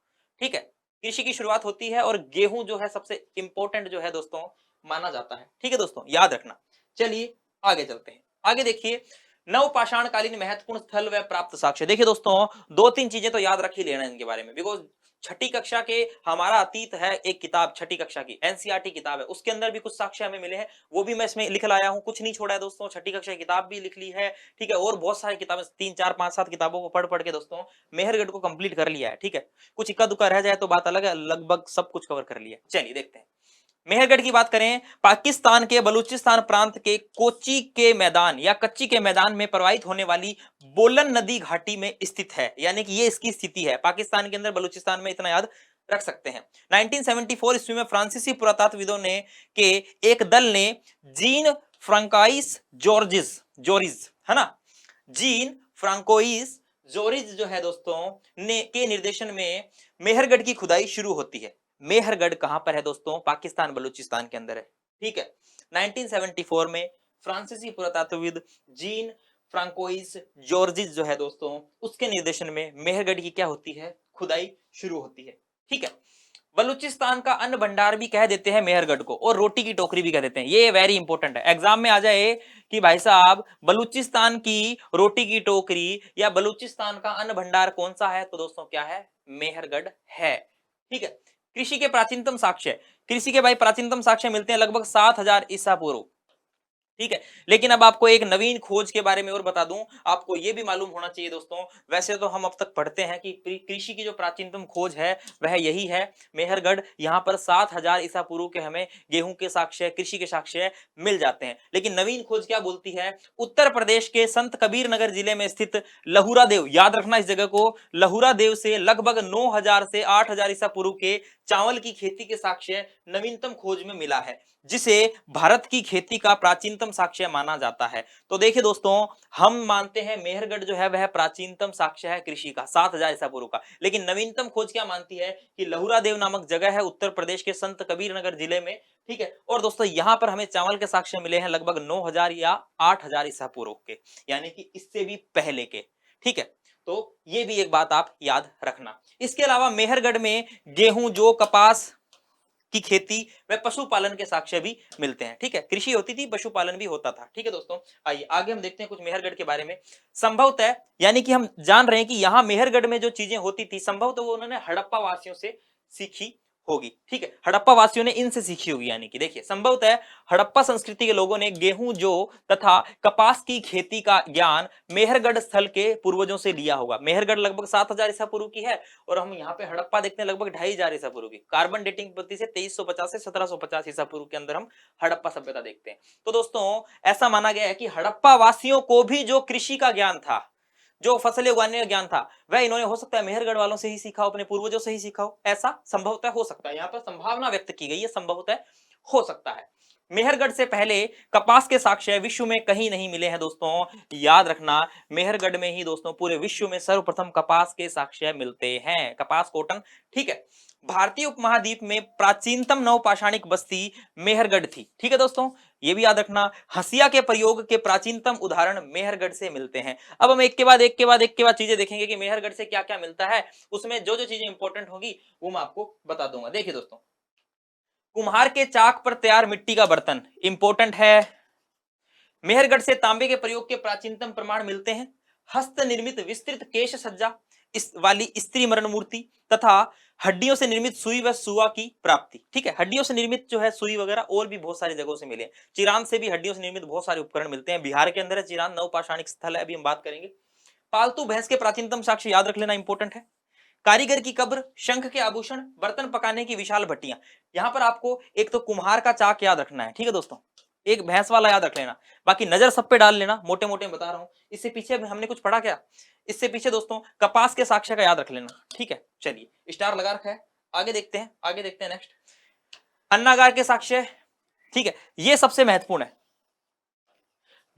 ठीक है, कृषि की शुरुआत होती है और गेहूं जो है सबसे इंपॉर्टेंट जो है दोस्तों माना जाता है। ठीक है दोस्तों, याद रखना। चलिए आगे चलते हैं। आगे देखिए नवपाषाण कालीन महत्वपूर्ण स्थल व प्राप्त साक्ष्य। देखिए दोस्तों दो तीन चीजें तो याद रख ही लेना इनके बारे में, बिकॉज छठी कक्षा के हमारा अतीत है एक किताब, छठी कक्षा की एनसीईआरटी किताब है, उसके अंदर भी कुछ साक्ष्य हमें मिले हैं, वो भी मैं इसमें लिख लाया हूं, कुछ नहीं छोड़ा है दोस्तों। छठी कक्षा की किताब भी लिख ली है। ठीक है, और बहुत सारी किताबें 3 4 5 7 किताबों को पढ़ पढ़ के दोस्तों मेहरगढ़ को कंप्लीट कर लिया है। ठीक है, कुछ इक्का दुक्का रह जाए तो बात अलग है, लगभग सब कुछ कवर कर लिया। चलिए देखते हैं। मेहरगढ़ की बात करें, पाकिस्तान के बलूचिस्तान प्रांत के कोची के मैदान या कच्ची के मैदान में प्रवाहित होने वाली बोलन नदी घाटी में स्थित है, यानी कि ये इसकी स्थिति है पाकिस्तान के अंदर, बलूचिस्तान में, इतना याद रख सकते हैं। 1974 ईस्वी में फ्रांसीसी पुरातत्वविदों ने के एक दल ने जीन फ्रांकाइस जोरिज है ना, जीन फ्रांकोइस जोरिज जो है दोस्तों ने के निर्देशन में मेहरगढ़ की खुदाई शुरू होती है। मेहरगढ़ कहां पर है दोस्तों? पाकिस्तान बलूचिस्तान के अंदर है। ठीक है, 1974 में फ्रांसीसी पुरातत्वविद जीन फ्रांकोइस जॉर्जिस जो है दोस्तों उसके निर्देशन में मेहरगढ़ की क्या होती है? खुदाई शुरू होती है। ठीक है, बलूचिस्तान का अन्न भंडार भी कह देते हैं मेहरगढ़ को, और रोटी की टोकरी भी कह देते हैं। ये वेरी इंपॉर्टेंट है, एग्जाम में आ जाए कि भाई साहब बलूचिस्तान की रोटी की टोकरी या बलूचिस्तान का अन्न भंडार कौन सा है, तो दोस्तों क्या है? मेहरगढ़ है। ठीक है, कृषि के प्राचीनतम साक्ष्य, कृषि के भाई प्राचीनतम साक्ष्य मिलते हैं लगभग 7000 ईसा पूर्व। ठीक है, लेकिन अब आपको एक नवीन खोज के बारे में और बता दूं, आपको यह भी मालूम होना चाहिए दोस्तों, वैसे तो हम अब तक पढ़ते हैं कि कृषि की जो प्राचीनतम खोज है वह यही है मेहरगढ़। यहां पर 7000 ईसा पूर्व के हमें गेहूं के साक्ष्य, कृषि के साक्ष्य मिल जाते हैं। लेकिन नवीन खोज क्या बोलती है? उत्तर प्रदेश के संत कबीर नगर जिले में स्थित लहुरा देव, याद रखना इस जगह को, लहुरा देव से लगभग 9000 से 8000 ईसा पूर्व के चावल की खेती के साक्ष्य नवीनतम खोज में मिला है, जिसे भारत की खेती का प्राचीनतम साक्ष्य माना जाता है। तो देखिए दोस्तों, हम मानते हैं मेहरगढ़ जो है वह प्राचीनतम साक्ष्य है कृषि का 7000 ईसा पूर्व का, लेकिन नवीनतम खोज क्या मानती है कि लहुरा देव नामक जगह है उत्तर प्रदेश के संत कबीर नगर जिले में। ठीक है, और दोस्तों यहां पर हमें चावल के साक्ष्य मिले हैं लगभग 9000 या 8000 ईसा पूर्व के, यानी कि इससे भी पहले के। ठीक है, तो ये भी एक बात आप याद रखना। इसके अलावा मेहरगढ़ में गेहूं, जौ, कपास की खेती व पशुपालन के साक्ष्य भी मिलते हैं। ठीक है, कृषि होती थी, पशुपालन भी होता था। ठीक है दोस्तों, आइए आगे हम देखते हैं कुछ मेहरगढ़ के बारे में। संभवतः, यानी कि हम जान रहे हैं कि यहां मेहरगढ़ में जो चीजें होती थी संभवतः वो उन्होंने हड़प्पा वासियों से सीखी होगी। ठीक है, हड़प्पा वासियों ने इनसे सीखी होगी, यानी कि देखिए संभवतः हड़प्पा संस्कृति के लोगों ने गेहूं, जौ तथा कपास की खेती का ज्ञान मेहरगढ़ स्थल के पूर्वजों से लिया होगा। मेहरगढ़ लगभग 7000 ईसा पूर्व की है और हम यहाँ पे हड़प्पा देखते हैं लगभग 2500 ईसा पूर्व की। कार्बन डेटिंग पद्धति से 2350 से 1750 ईसा पूर्व के अंदर हम हड़प्पा सभ्यता देखते हैं। तो दोस्तों ऐसा माना गया है कि हड़प्पा वासियों को भी जो कृषि का ज्ञान था, जो फसलें उगाने का ज्ञान था, वह इन्होंने हो सकता है मेहरगढ़ वालों से ही सीखा हो, अपने पूर्वजों से ही सीखा हो। ऐसा संभवतः हो सकता है, यहाँ पर संभावना व्यक्त की गई है, संभवतः हो सकता है। मेहरगढ़ से पहले कपास के साक्ष्य विश्व में कहीं नहीं मिले हैं दोस्तों, याद रखना। मेहरगढ़ में ही दोस्तों पूरे विश्व में सर्वप्रथम कपास के साक्ष्य मिलते हैं, कपास, कॉटन। ठीक है, भारतीय उपमहाद्वीप में प्राचीनतम नवपाषाणिक बस्ती मेहरगढ़ थी। ठीक है दोस्तों, ये भी याद रखना। हंसिया के प्रयोग के प्राचीनतम उदाहरण मेहरगढ़ से मिलते हैं। अब हम एक के बाद चीजें देखेंगे कि मेहरगढ़ से क्या क्या मिलता है, उसमें जो जो चीजें इंपॉर्टेंट होगी वो मैं आपको बता दूंगा। देखिए दोस्तों, कुम्हार के चाक पर तैयार मिट्टी का बर्तन इंपॉर्टेंट है। मेहरगढ़ से तांबे के प्रयोग के प्राचीनतम प्रमाण मिलते हैं। हस्त निर्मित विस्तृत केश सज्जा इस वाली स्त्री मरण मूर्ति तथा हड्डियों से निर्मित सुई व सुआ की प्राप्ति। ठीक है, हड्डियों से निर्मित जो है सुई वगैरह और भी बहुत सारी जगहों से मिले हैं। चिरान से भी हड्डियों से निर्मित बहुत सारे उपकरण मिलते हैं। बिहार के अंदर है चिरान, नवपाषाणिक स्थल है, अभी हम बात करेंगे। पालतू भैंस के प्राचीनतम साक्ष्य याद रख लेना, इंपॉर्टेंट है। कारीगर की कब्र, शंख के आभूषण, बर्तन पकाने की विशाल भट्टियां। यहां पर आपको एक तो कुम्हार का चाक याद रखना है। ठीक है दोस्तों, एक भैंस वाला याद रख लेना, बाकी नजर सब पे डाल लेना, मोटे मोटे बता रहा हूं। इससे पीछे हमने कुछ पढ़ा क्या? इससे पीछे दोस्तों कपास के साक्ष्य का याद रख लेना। ठीक है, चलिए स्टार लगा रखा है, आगे देखते हैं, नेक्स्ट अन्नागार के साक्ष्य। ठीक है, ये सबसे महत्वपूर्ण है।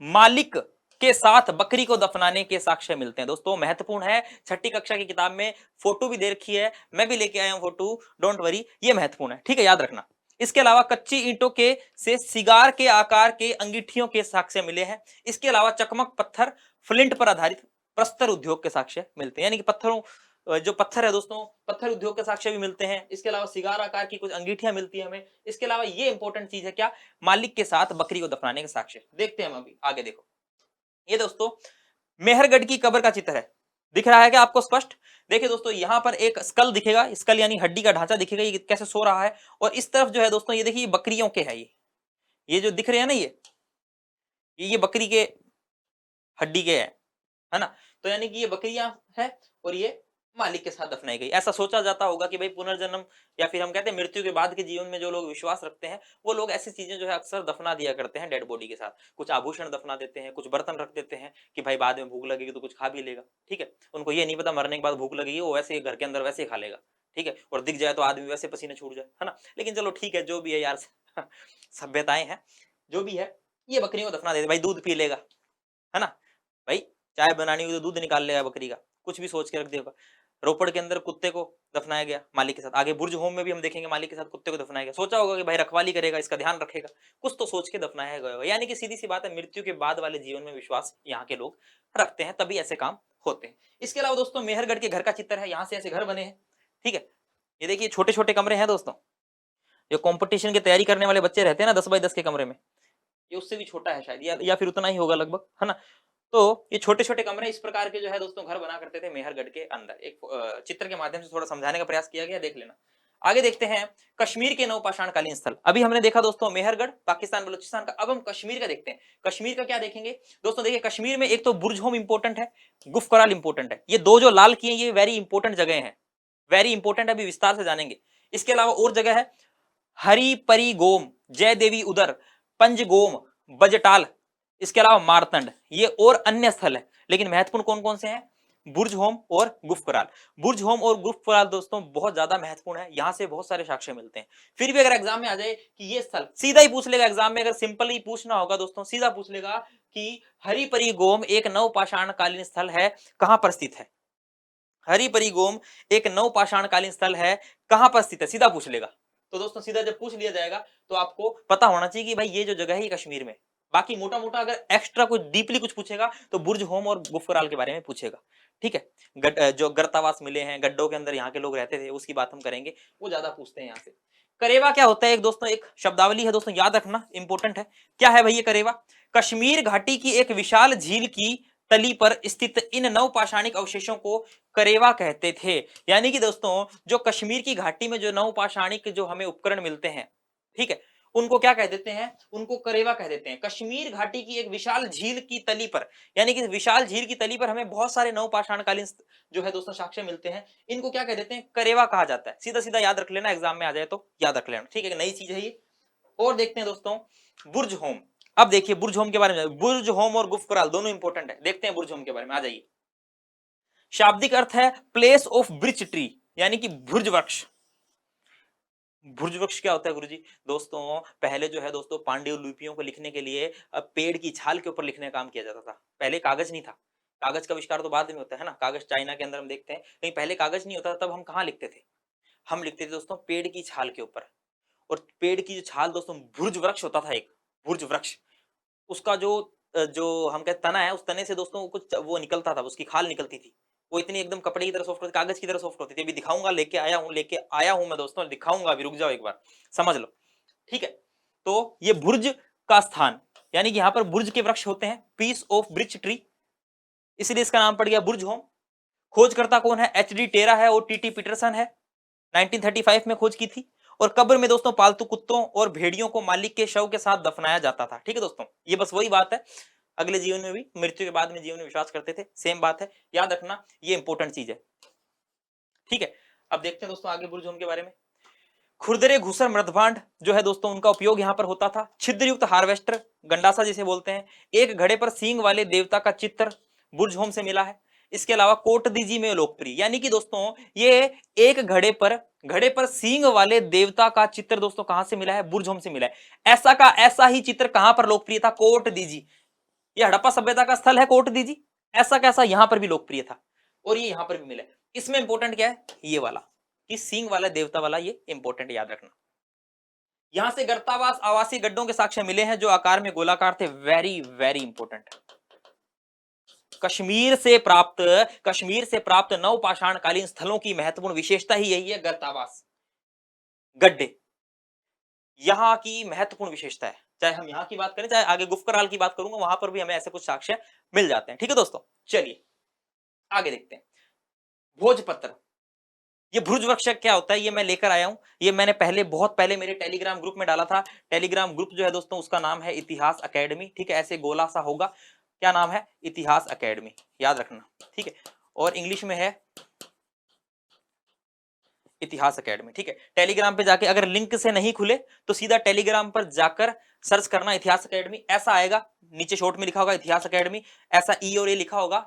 मालिक के साथ बकरी को दफनाने के साक्ष्य मिलते हैं। दोस्तों महत्वपूर्ण है, छठी कक्षा की किताब में फोटो भी दे रखी है, मैं भी लेके आया हूं फोटो, डोंट वरी, ये महत्वपूर्ण है, ठीक है, याद रखना। इसके अलावा कच्ची ईंटों के से सिगार के आकार के अंगीठियों के साक्ष्य मिले हैं। इसके अलावा चकमक पत्थर, फ्लिंट पर आधारित प्रस्तर उद्योग के साक्ष्य मिलते हैं, यानी कि पत्थरों, जो पत्थर है दोस्तों, पत्थर उद्योग के साक्ष्य भी मिलते हैं। इसके अलावा सिगार आकार की कुछ अंगीठियां मिलती है हमें। इसके अलावा ये इंपॉर्टेंट चीज है क्या, मालिक के साथ बकरी को दफनाने के साक्ष्य। देखते हैं हम अभी आगे, देखो ये दोस्तों मेहरगढ़ की कब्र का चित्र है, दिख रहा है क्या आपको स्पष्ट? देखिए दोस्तों यहां पर एक स्कल दिखेगा, स्कल यानी हड्डी का ढांचा दिखेगा, ये कैसे सो रहा है, और इस तरफ जो है दोस्तों ये देखिए बकरियों के है, ये जो दिख रहे हैं ना, ये बकरी के हड्डी के है ना, तो यानी कि ये बकरियां है और ये मालिक के साथ दफनाई गई। ऐसा सोचा जाता होगा कि भाई पुनर्जन्म, या फिर हम कहते हैं मृत्यु के बाद के जीवन में जो लोग विश्वास रखते हैं, वो लोग ऐसी चीजें जो है अक्सर दफना दिया करते हैं डेड बॉडी के साथ। कुछ आभूषण दफना देते हैं, कुछ बर्तन रख देते हैं कि भाई बाद में भूख लगेगी तो कुछ खा भी लेगा, ठीक है। उनको ये नहीं पता मरने के बाद भूख लगेगी, वो वैसे घर के अंदर वैसे ही खा लेगा, ठीक है, और दिख जाए तो आदमी वैसे पसीने छूट जाए, है ना। लेकिन चलो ठीक है, जो भी है यार सभ्यताएं हैं, जो भी है, ये बकरियों को दफना देते, भाई दूध पी लेगा, है ना, भाई चाय बनानी हुई तो दूध निकाल लेगा बकरी का, कुछ भी सोच के रख देगा। रोपड़ के अंदर कुत्ते को दफनाया गया मालिक के साथ, आगे बुर्ज होम में भी हम देखेंगे मालिक के साथ कुत्ते को दफनाया गया। सोचा होगा कि भाई रखवाली करेगा, इसका ध्यान रखेगा, कुछ तो सोच के दफनाया गया होगा। यानी कि सीधी सी बात है, मृत्यु के बाद वाले जीवन में विश्वास यहाँ के लोग रखते हैं, तभी ऐसे काम होते हैं। इसके अलावा दोस्तों मेहरगढ़ के घर का चित्र है, यहाँ से ऐसे घर बने हैं, ठीक है। ये देखिए छोटे छोटे कमरे हैं दोस्तों, जो कॉम्पिटिशन की तैयारी करने वाले बच्चे रहते हैं ना 10 बाई 10 के कमरे में, ये उससे भी छोटा है शायद, या फिर उतना ही होगा लगभग, है ना। तो ये छोटे छोटे कमरे इस प्रकार के जो है दोस्तों घर बना करते थे मेहरगढ़ के अंदर। एक चित्र के माध्यम से थोड़ा समझाने का प्रयास किया गया, देख लेना। आगे देखते हैं कश्मीर के नवपाषाणकालीन स्थल। अभी हमने देखा दोस्तों मेहरगढ़ पाकिस्तान बलूचिस्तान का, अब हम कश्मीर का देखते हैं। कश्मीर का क्या देखेंगे दोस्तों, देखिए कश्मीर में एक तो बुर्ज होम इंपोर्टेंट है, गुफ कराल इंपोर्टेंट है, ये दो जो लाल किए ये वेरी इंपोर्टेंट जगह है, वेरी इंपोर्टेंट, अभी विस्तार से जानेंगे। इसके अलावा और जगह है हरी परी गोम, जय देवी उदर, पंजगोम, बजटाल, इसके अलावा मारतंड, ये और अन्य स्थल है। लेकिन महत्वपूर्ण कौन कौन से हैं, बुर्ज होम और गुफकराल। बुर्ज होम और गुफकराल दोस्तों बहुत ज्यादा महत्वपूर्ण है, यहां से बहुत सारे साक्ष्य मिलते हैं। फिर भी अगर एग्जाम में आ जाए कि ये स्थल, सीधा ही पूछ लेगा एग्जाम में, अगर सिंपल ही पूछना होगा दोस्तों, सीधा पूछ लेगा कि हरिपरी गोम एक नवपाषाणकालीन स्थल है, कहां पर स्थित है। हरिपरी गोम एक नवपाषाणकालीन स्थल है, कहां पर स्थित है, सीधा पूछ लेगा। तो दोस्तों सीधा जब पूछ लिया जाएगा तो आपको पता होना चाहिए कि भाई ये जो जगह है ये कश्मीर में। बाकी मोटा मोटा अगर एक्स्ट्रा कुछ डीपली कुछ पूछेगा तो बुर्ज होम और गुफकराल के बारे में पूछेगा, ठीक है। जो गर्तावास मिले हैं, गड्ढों के अंदर यहाँ के लोग रहते थे, उसकी बात हम करेंगे, वो ज्यादा पूछते हैं यहाँ से। करेवा क्या होता है, एक दोस्तों एक शब्दावली है दोस्तों, याद रखना, इंपॉर्टेंट है। क्या है भाई ये करेवा, कश्मीर घाटी की एक विशाल झील की तली पर स्थित इन नवपाषाणिक अवशेषों को करेवा कहते थे। यानी कि दोस्तों जो कश्मीर की घाटी में जो नवपाषाणिक जो हमें उपकरण मिलते हैं, ठीक है, उनको क्या कह देते हैं, उनको करेवा कह देते हैं। कश्मीर घाटी की एक विशाल झील की तली पर, यानी कि विशाल झील की तली पर हमें बहुत सारे नवपाषाणकालीन जो है दोस्तों साक्ष्य मिलते हैं, इनको क्या कह देते हैं, करेवा कहा जाता है। सीधा सीधा याद रख लेना, एग्जाम में आ जाए तो याद रख लेना, ठीक है, नई चीज है ये। और देखते हैं दोस्तों बुर्ज होम। अब देखिए बुर्ज होम के बारे में, बुर्ज होम और गुफकराल दोनों इंपॉर्टेंट है, देखते हैं बुर्ज होम के बारे में, आ जाइए। शाब्दिक अर्थ है प्लेस ऑफ ब्रिच ट्री, यानी कि भुर्ज वृक्ष। भुर्ज वृक्ष क्या होता है गुरुजी, दोस्तों पहले जो है दोस्तों पांड्य लिपियों को लिखने के लिए पेड़ की छाल के ऊपर लिखने का काम किया जाता था। पहले कागज नहीं था, कागज का आविष्कार तो बाद में होता है ना, कागज चाइना के अंदर हम देखते हैं, लेकिन पहले कागज नहीं होता, तब हम कहाँ लिखते थे, हम लिखते थे दोस्तों पेड़ की छाल के ऊपर। और पेड़ की जो छाल दोस्तों, भुर्ज वृक्ष होता था एक, भुर्ज वृक्ष, उसका जो हम कहते तना है, उस तने से दोस्तों कुछ वो निकलता था, उसकी खाल निकलती थी, वो इतनी एकदम कपड़े की तरह सॉफ्ट होती, कागज की तरह सॉफ्ट होती थी। अभी दिखाऊंगा, लेके आया हूं मैं दोस्तों, दिखाऊंगा, अभी रुक जाओ एक बार, समझ लो, ठीक है। तो ये भुर्ज का स्थान, यानी कि यहाँ पर बुर्ज के वृक्ष होते हैं, पीस ऑफ ब्रिच ट्री, इसलिए इसका नाम पड़ गया बुर्ज होम। खोजकर्ता कौन है, एच.डी. टेरा है और टी.टी. पीटरसन है, 1935 में खोज की थी। और कब्र में दोस्तों पालतू कुत्तों और भेड़ियों को मालिक के शव के साथ दफनाया जाता था, ठीक है दोस्तों, ये बस वही बात है, अगले जीवन में भी, मृत्यु के बाद में जीवन में विश्वास करते थे, सेम बात है, याद रखना, ये इंपॉर्टेंट चीज है, ठीक है। अब देखते हैं दोस्तों आगे बुर्ज होम के बारे में। खुरदरे घुसर मृदभांड जो है दोस्तों, उनका उपयोग यहां पर होता था। छिद्रयुक्त हार्वेस्टर, गंडासा जिसे बोलते हैं, एक घड़े पर सींग वाले देवता का चित्र बुर्ज होम से मिला है। इसके अलावा कोटदीजी में लोकप्रिय, यानी कि दोस्तों ये एक घड़े पर सींग वाले देवता का चित्र दोस्तों कहां से मिला है, बुर्ज होम से मिला है। ऐसा का ऐसा ही चित्र कहां पर लोकप्रिय था, कोटदीजी, ये हड़प्पा सभ्यता का स्थल है कोट दीजी, ऐसा कैसा यहां पर भी लोकप्रिय था और ये यहां पर भी मिला। इसमें इंपॉर्टेंट क्या है, ये वाला कि सींग वाला देवता वाला, ये इंपॉर्टेंट याद रखना। यहां से गर्तावास आवासीय गड्ढों के साक्ष्य मिले हैं जो आकार में गोलाकार थे, वेरी वेरी इंपॉर्टेंट। कश्मीर से प्राप्त नवपाषाणकालीन स्थलों की महत्वपूर्ण विशेषता ही यही है, गर्तावास गड्ढे यहां की महत्वपूर्ण विशेषता है। चाहे हम यहां की बात करें, चाहे आगे गुफकराल की बात करूंगा, वहां पर भी हमें ऐसे कुछ साक्ष्य मिल जाते हैं। ठीक है दोस्तों, चलिए आगे देखते हैं। भोजपत्र, ये भुज वृक्ष क्या होता है, ये मैं लेकर आया हूं। ये मैंने बहुत पहले मेरे टेलीग्राम ग्रुप में डाला था। टेलीग्राम ग्रुप जो है दोस्तों, उसका नाम है इतिहास अकेडमी। ठीक है, ऐसे गोला सा होगा, क्या नाम है, इतिहास अकेडमी, याद रखना। ठीक है, और इंग्लिश में है इतिहास अकेडमी। ठीक है, टेलीग्राम पे जाके अगर लिंक से नहीं खुले तो सीधा टेलीग्राम पर जाकर सर्च करना इतिहास अकेडमी, ऐसा आएगा। नीचे शॉर्ट में लिखा होगा इतिहास अकेडमी, ऐसा ई और ए लिखा होगा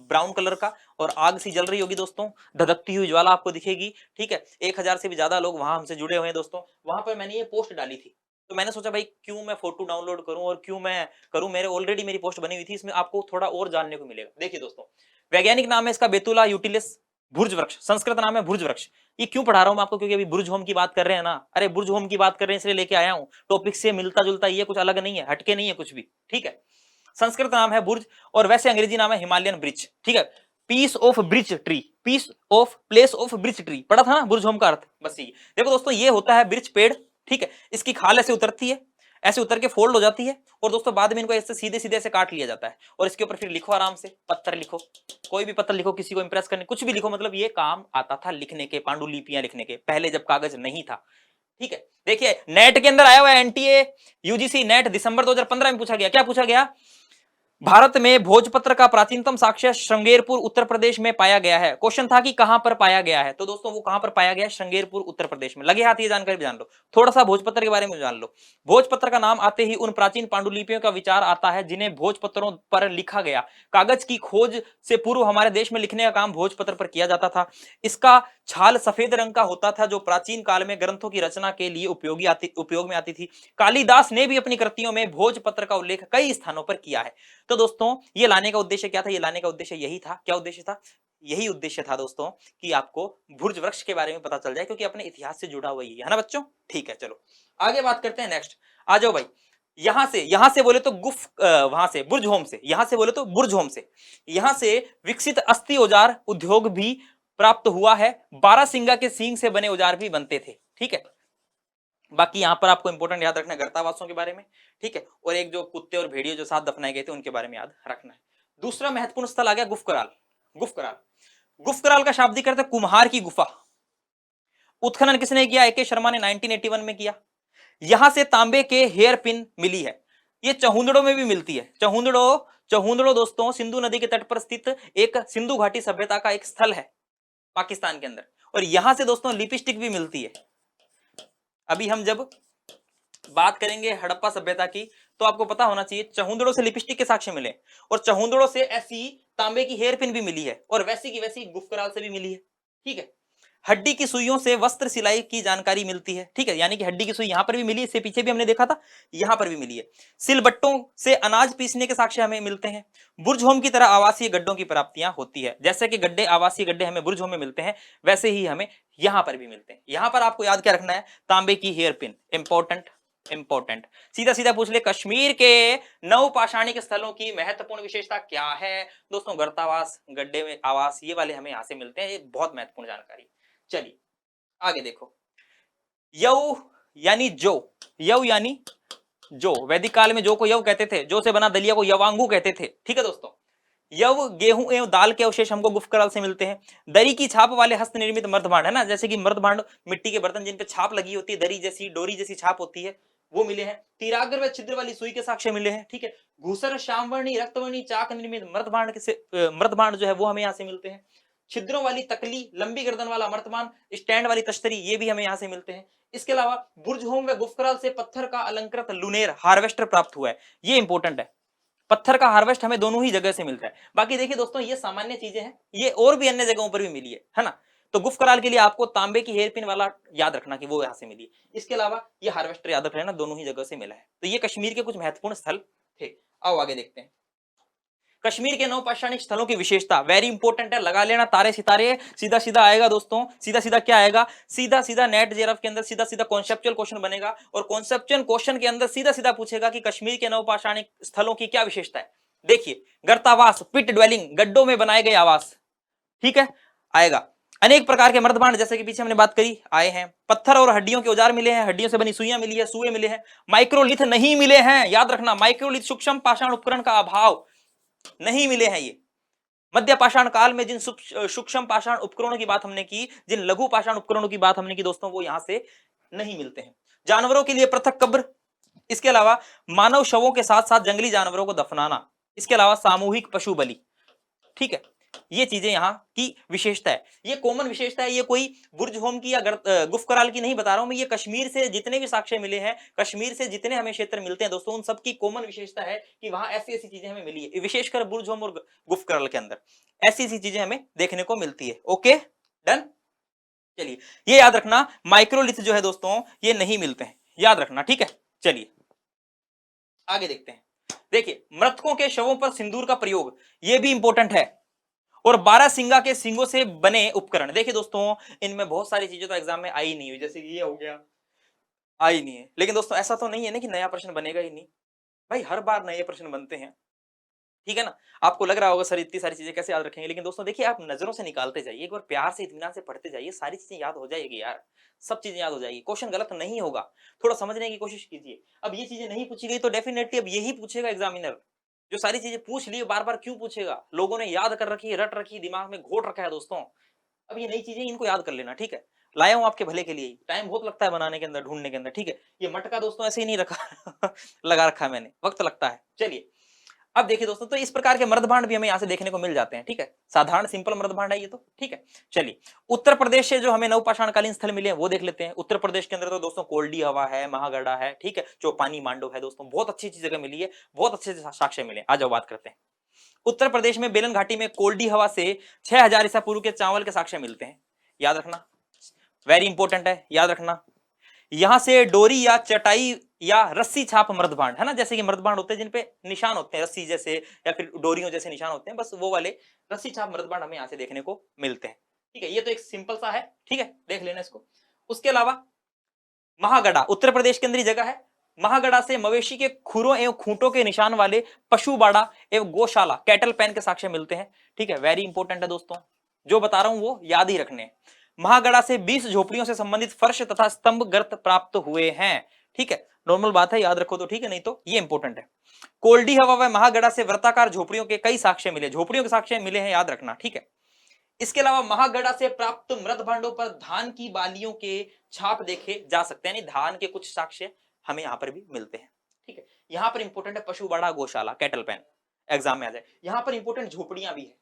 ब्राउन कलर का, और आग सी जल रही होगी दोस्तों, धधकती हुई ज्वाला आपको दिखेगी। ठीक है, 1000 से भी ज्यादा लोग वहां हमसे जुड़े हुए हैं दोस्तों। वहां पर मैंने ये पोस्ट डाली थी, तो मैंने सोचा भाई क्यों मैं फोटो डाउनलोड करूं और क्यों मैं करूं, मेरे ऑलरेडी मेरी पोस्ट बनी हुई थी, इसमें आपको थोड़ा और जानने को मिलेगा। देखिए दोस्तों, वैज्ञानिक नाम है इसका बेतुला यूटिलिस भुर्ज वृक्ष, संस्कृत नाम है भुर्ज वृक्ष। ये क्यों पढ़ा रहा हूं मैं आपको, क्योंकि अभी बुर्ज होम की बात कर रहे हैं ना, अरे बुर्ज होम की बात कर रहे हैं इसलिए लेके आया हूं। टॉपिक से मिलता जुलता, ये कुछ अलग नहीं है, हटके नहीं है कुछ भी। ठीक है, संस्कृत नाम है बुर्ज और वैसे अंग्रेजी नाम है हिमालयन ब्रिज। ठीक है, piece of bridge tree, piece of place of bridge tree पढ़ा था ना बुर्ज होम का अर्थ, बस ये देखो दोस्तों, ये होता है ब्रिज पेड़। ठीक है, इसकी खाल ऐसे उतरती है, ऐसे उतर के फोल्ड हो जाती है, और दोस्तों बाद में इनको ऐसे सीधे सीधे से काट लिया जाता है, और इसके ऊपर फिर लिखो आराम से, पत्थर लिखो, कोई भी पत्थर लिखो, किसी को इंप्रेस करने, कुछ भी लिखो, मतलब ये काम आता था लिखने के, पांडुलिपियां लिखने के, पहले जब कागज नहीं था। ठीक है, देखिए नेट के अंदर आया हुआ है, एनटीए यूजीसी नेट दिसंबर 2015 में पूछा गया, क्या पूछा गया, भारत में भोजपत्र का प्राचीनतम साक्ष्य श्रृंगेरपुर उत्तर प्रदेश में पाया गया है। क्वेश्चन था कि कहां पर पाया गया है, तो दोस्तों वो कहां पर पाया गया है, श्रृंगेरपुर उत्तर प्रदेश में। लगे हाथ ये जानकारी भी जान लो, थोड़ा सा भोजपत्र के बारे में जान लो। भोजपत्र का नाम आते ही उन प्राचीन पांडुलिपियों का विचार आता है जिन्हें भोजपत्रों पर लिखा गया। कागज की खोज से पूर्व हमारे देश में लिखने का काम भोजपत्र पर किया जाता था। इसका छाल सफेद रंग का होता था, जो प्राचीन काल में ग्रंथों की रचना के लिए उपयोग में आती थी। कालिदास ने भी अपनी कृतियों में भोजपत्र का उल्लेख कई स्थानों पर किया है। तो दोस्तों ये लाने का उद्देश्य क्या था, ये लाने का उद्देश्य यही था, क्या उद्देश्य था, यही उद्देश्य था दोस्तों कि आपको भुर्ज वृक्ष के बारे में पता चल जाए, क्योंकि अपने इतिहास से जुड़ा हुआ ही है ना बच्चों। ठीक है, चलो आगे बात करते हैं। नेक्स्ट आ जाओ भाई, यहां से बोले तो वहां से बुर्ज होम से, यहां से बोले तो बुर्ज होम से, यहां से विकसित अस्थि औजार उद्योग भी प्राप्त हुआ है। बारहसिंगा के सींग से बने औजार भी बनते थे। ठीक है, बाकी यहां पर आपको इंपॉर्टेंट याद रखना है गर्तावासों के बारे में। ठीक है, और एक जो कुत्ते और भेड़िए जो साथ दफनाए गए थे उनके बारे में याद रखना है। दूसरा महत्वपूर्ण स्थल आ गया गुफकराल। गुफकराल, गुफकराल का शाब्दिक अर्थ है कुम्हार की गुफा। उत्खनन किसने किया, एके शर्मा ने 1981 में किया। यहां से तांबे के हेयर पिन मिली है, ये चहुंदड़ो में भी मिलती है। चहुंदड़ो दोस्तों सिंधु नदी के तट पर स्थित एक सिंधु घाटी सभ्यता का एक स्थल है पाकिस्तान के अंदर, और यहां से दोस्तों लिपस्टिक भी मिलती है। अभी हम जब बात करेंगे हड़प्पा सभ्यता की, तो आपको पता होना चाहिए चहुंदड़ों से लिपस्टिक के साक्ष्य मिले, और चहुंदड़ों से ऐसी तांबे की हेयर पिन भी मिली है, और वैसी की वैसी गुफकराल से भी मिली है। ठीक है, हड्डी की सुइयों से वस्त्र सिलाई की जानकारी मिलती है। ठीक है, यानी कि हड्डी की सुई यहां पर भी मिली है, इससे पीछे भी हमने देखा था, यहां पर भी मिली है। सिलबट्टों से अनाज पीसने के साक्ष्य हमें मिलते हैं। बुर्ज होम की तरह आवासीय गड्ढों की प्राप्तियां होती है, जैसे कि गड्ढे आवासीय गड्ढे हमें बुर्ज होम में मिलते हैं, वैसे ही हमें यहां पर भी मिलते हैं। यहां पर आपको याद क्या रखना है, तांबे की हेयर पिन, इंपॉर्टेंट। सीधा सीधा पूछ ले, कश्मीर के नवपाषाणिक स्थलों की महत्वपूर्ण विशेषता क्या है, दोस्तों गर्तावास, गड्ढे में आवास, ये वाले हमें यहां से मिलते हैं, ये बहुत महत्वपूर्ण जानकारी। चलिए आगे देखो, यव यानी जो, यव यानी जो, वैदिक काल में जो को यव कहते थे, जो से बना दलिया को यवांगू कहते थे। ठीक है दोस्तों, यव गेहूं एवं दाल के अवशेष हमको गुफकराल से मिलते हैं। दरी की छाप वाले हस्त निर्मित मर्दभांड है ना, जैसे कि मर्दभांड मिट्टी के बर्तन जिन पे छाप लगी होती है, दरी जैसी डोरी जैसी छाप होती है, वो मिले हैं। तीराग्र व छिद्र वाली सुई के साक्ष्य मिले हैं। ठीक है, घूसर श्यामवर्णी रक्तवर्णी चाक निर्मित मर्दभांड से मर्दभांड जो है वो हमें यहाँ से मिलते हैं। छिद्रों वाली तकली, लंबी गर्दन वाला मर्तमान, स्टैंड वाली तश्तरी, ये भी हमें यहाँ से मिलते हैं। इसके अलावा बुर्ज होम व गुफकराल से पत्थर का अलंकृत लुनेर हार्वेस्टर प्राप्त हुआ है, ये इंपॉर्टेंट है। पत्थर का हार्वेस्ट हमें दोनों ही जगह से मिलता है। बाकी देखिए दोस्तों, ये सामान्य चीजें हैं, ये और भी अन्य जगहों पर भी मिली है ना। तो गुफकराल के लिए आपको तांबे की हेयर पिन वाला याद रखना कि वो यहां से मिली है। इसके अलावा ये हार्वेस्टर याद रखना, दोनों ही जगह से मिला है। तो ये कश्मीर के कुछ महत्वपूर्ण स्थल थे। आओ आगे देखते हैं। कश्मीर के नवपाषाणिक स्थलों की विशेषता, वेरी इंपॉर्टेंट है, लगा लेना तारे सितारे, सीधा सीधा आएगा दोस्तों, सीधा सीधा क्या आएगा, सीधा सीधा नेट जेआरएफ के अंदर सीधा सीधा कॉन्सेप्चुअल क्वेश्चन बनेगा और कॉन्सेप्चुअल क्वेश्चन के अंदर सीधा सीधा पूछेगा कि कश्मीर के नवपाषाणिक स्थलों की क्या विशेषता है। देखिए, गर्तावास, पिट ड्वेलिंग, गड्ढों में बनाए गए आवास, ठीक है, आएगा। अनेक प्रकार के मर्दभांड, जैसे कि पीछे हमने बात करी, आए हैं। पत्थर और हड्डियों के औजार मिले हैं, हड्डियों से बनी सुइयां मिली है, सुए मिले हैं। माइक्रोलिथ नहीं मिले हैं, याद रखना, माइक्रोलिथ सूक्ष्म पाषाण उपकरण का अभाव, नहीं मिले हैं ये। मध्य पाषाण काल में जिन सूक्ष्म पाषाण उपकरणों की बात हमने की, जिन लघु पाषाण उपकरणों की बात हमने की दोस्तों, वो यहां से नहीं मिलते हैं। जानवरों के लिए पृथक कब्र, इसके अलावा मानव शवों के साथ साथ जंगली जानवरों को दफनाना, इसके अलावा सामूहिक पशु बलि, ठीक है, ये चीजें यहाँ की विशेषता है। ये कॉमन विशेषता है, ये कोई बुर्ज होम की या गुफकराल की नहीं बता रहा हूं मैं, ये कश्मीर से जितने भी साक्ष्य मिले हैं, कश्मीर से जितने हमें क्षेत्र मिलते हैं दोस्तों, उन सबकी कॉमन विशेषता है कि वहां ऐसी ऐसी चीजें हमें मिली है, विशेषकर बुर्ज होम और गुफकराल के अंदर ऐसी ऐसी चीजें हमें देखने को मिलती है। Okay, done. चलिए, ये याद रखना, माइक्रोलिथ जो है दोस्तों, ये नहीं मिलते हैं, याद रखना, ठीक है। चलिए आगे देखते हैं। देखिए, मृतकों के शवों पर सिंदूर का प्रयोग, ये भी इंपॉर्टेंट है। और 12 सिंगा के सिंगों से बने उपकरण, देखिए दोस्तों, इनमें बहुत सारी चीजें तो एग्जाम में आई नहीं हुई, जैसे ये हो गया, आई नहीं है। लेकिन दोस्तों ऐसा तो नहीं है ना कि नया प्रश्न बनेगा ही नहीं, भाई हर बार नए प्रश्न बनते हैं, ठीक है ना। आपको लग रहा होगा सर इतनी सारी चीजें कैसे याद रखेंगे, लेकिन दोस्तों देखिए, आप नजरों से निकालते जाइए, एक बार प्यार से इत्मीनान से पढ़ते जाइए, सारी चीजें याद हो जाएगी यार, सब चीजें याद हो जाएगी, क्वेश्चन गलत नहीं होगा, थोड़ा समझने की कोशिश कीजिए। अब ये चीजें नहीं पूछी गई तो डेफिनेटली अब यही पूछेगा एग्जामिनर, जो सारी चीजें पूछ ली बार बार क्यों पूछेगा, लोगों ने याद कर रखी है, रट रखी है, दिमाग में घोट रखा है दोस्तों। अब ये नई चीजें, इनको याद कर लेना, ठीक है, लाया हूं आपके भले के लिए, टाइम बहुत लगता है बनाने के अंदर, ढूंढने के अंदर, ठीक है। ये मटका दोस्तों ऐसे ही नहीं रखा लगा रखा है मैंने, वक्त लगता है। चलिए अब देखिए दोस्तों, तो इस प्रकार के मर्दभांड भी हमें यहां से देखने को मिल जाते हैं, ठीक है, साधारण सिंपल मर्दभांड है ये तो, ठीक है। चलिए, उत्तर प्रदेश से जो हमें नवपाषाणकालीन स्थल मिले हैं वो देख लेते हैं। उत्तर प्रदेश के अंदर तो दोस्तों कोल्डी हवा है, महागढ़ा है, ठीक है, चौपानी मांडव है दोस्तों, बहुत अच्छी अच्छी जगह मिली है, बहुत अच्छे साक्ष्य मिले। आ जाओ बात करते हैं। उत्तर प्रदेश में बेलन घाटी में कोल्डी हवा से 6000 ईसा पूर्व के चावल के साक्ष्य मिलते हैं, याद रखना, वेरी इंपॉर्टेंट है, याद रखना। यहां से डोरी या चटाई या रस्सी छाप मर्दभांड है ना, जैसे कि मर्दभांड होते हैं जिनपे निशान होते हैं रस्सी जैसे या फिर डोरियों जैसे निशान होते हैं, बस वो वाले रस्सी छाप मर्दभांड हमें यहां से देखने को मिलते हैं, ठीक है। ये तो एक सिंपल सा है, ठीक है, देख लेना इसको। उसके अलावा महागढ़ा उत्तर प्रदेश के अंदर ही जगह है। महागढ़ा से मवेशी के खुरों एवं खूंटों के निशान वाले पशु बाड़ा एवं गौशाला कैटल पैन के साक्ष्य मिलते हैं, ठीक है, वेरी इंपॉर्टेंट है दोस्तों, जो बता रहा हूं वो याद ही रखने। महागढ़ा से 20 झोपड़ियों से संबंधित फर्श तथा स्तंभ गर्त प्राप्त हुए हैं, ठीक है, नॉर्मल बात है, याद रखो तो ठीक है, नहीं तो ये इंपॉर्टेंट है। कोल्डी हवा व महागढ़ा से वृत्ताकार झोपड़ियों के कई साक्ष्य मिले, झोपड़ियों के साक्ष्य मिले हैं, याद रखना, ठीक है। इसके अलावा महागढ़ा से प्राप्त मृत भांडों पर धान की बालियों के छाप देखे जा सकते हैं, यानी धान के कुछ साक्ष्य हमें यहां पर भी मिलते हैं, ठीक है। यहां पर इंपॉर्टेंट है पशु बाड़ा गौशाला कैटल पैन, एग्जाम में आ जाए। यहां पर इंपॉर्टेंट झोपड़ियां भी है,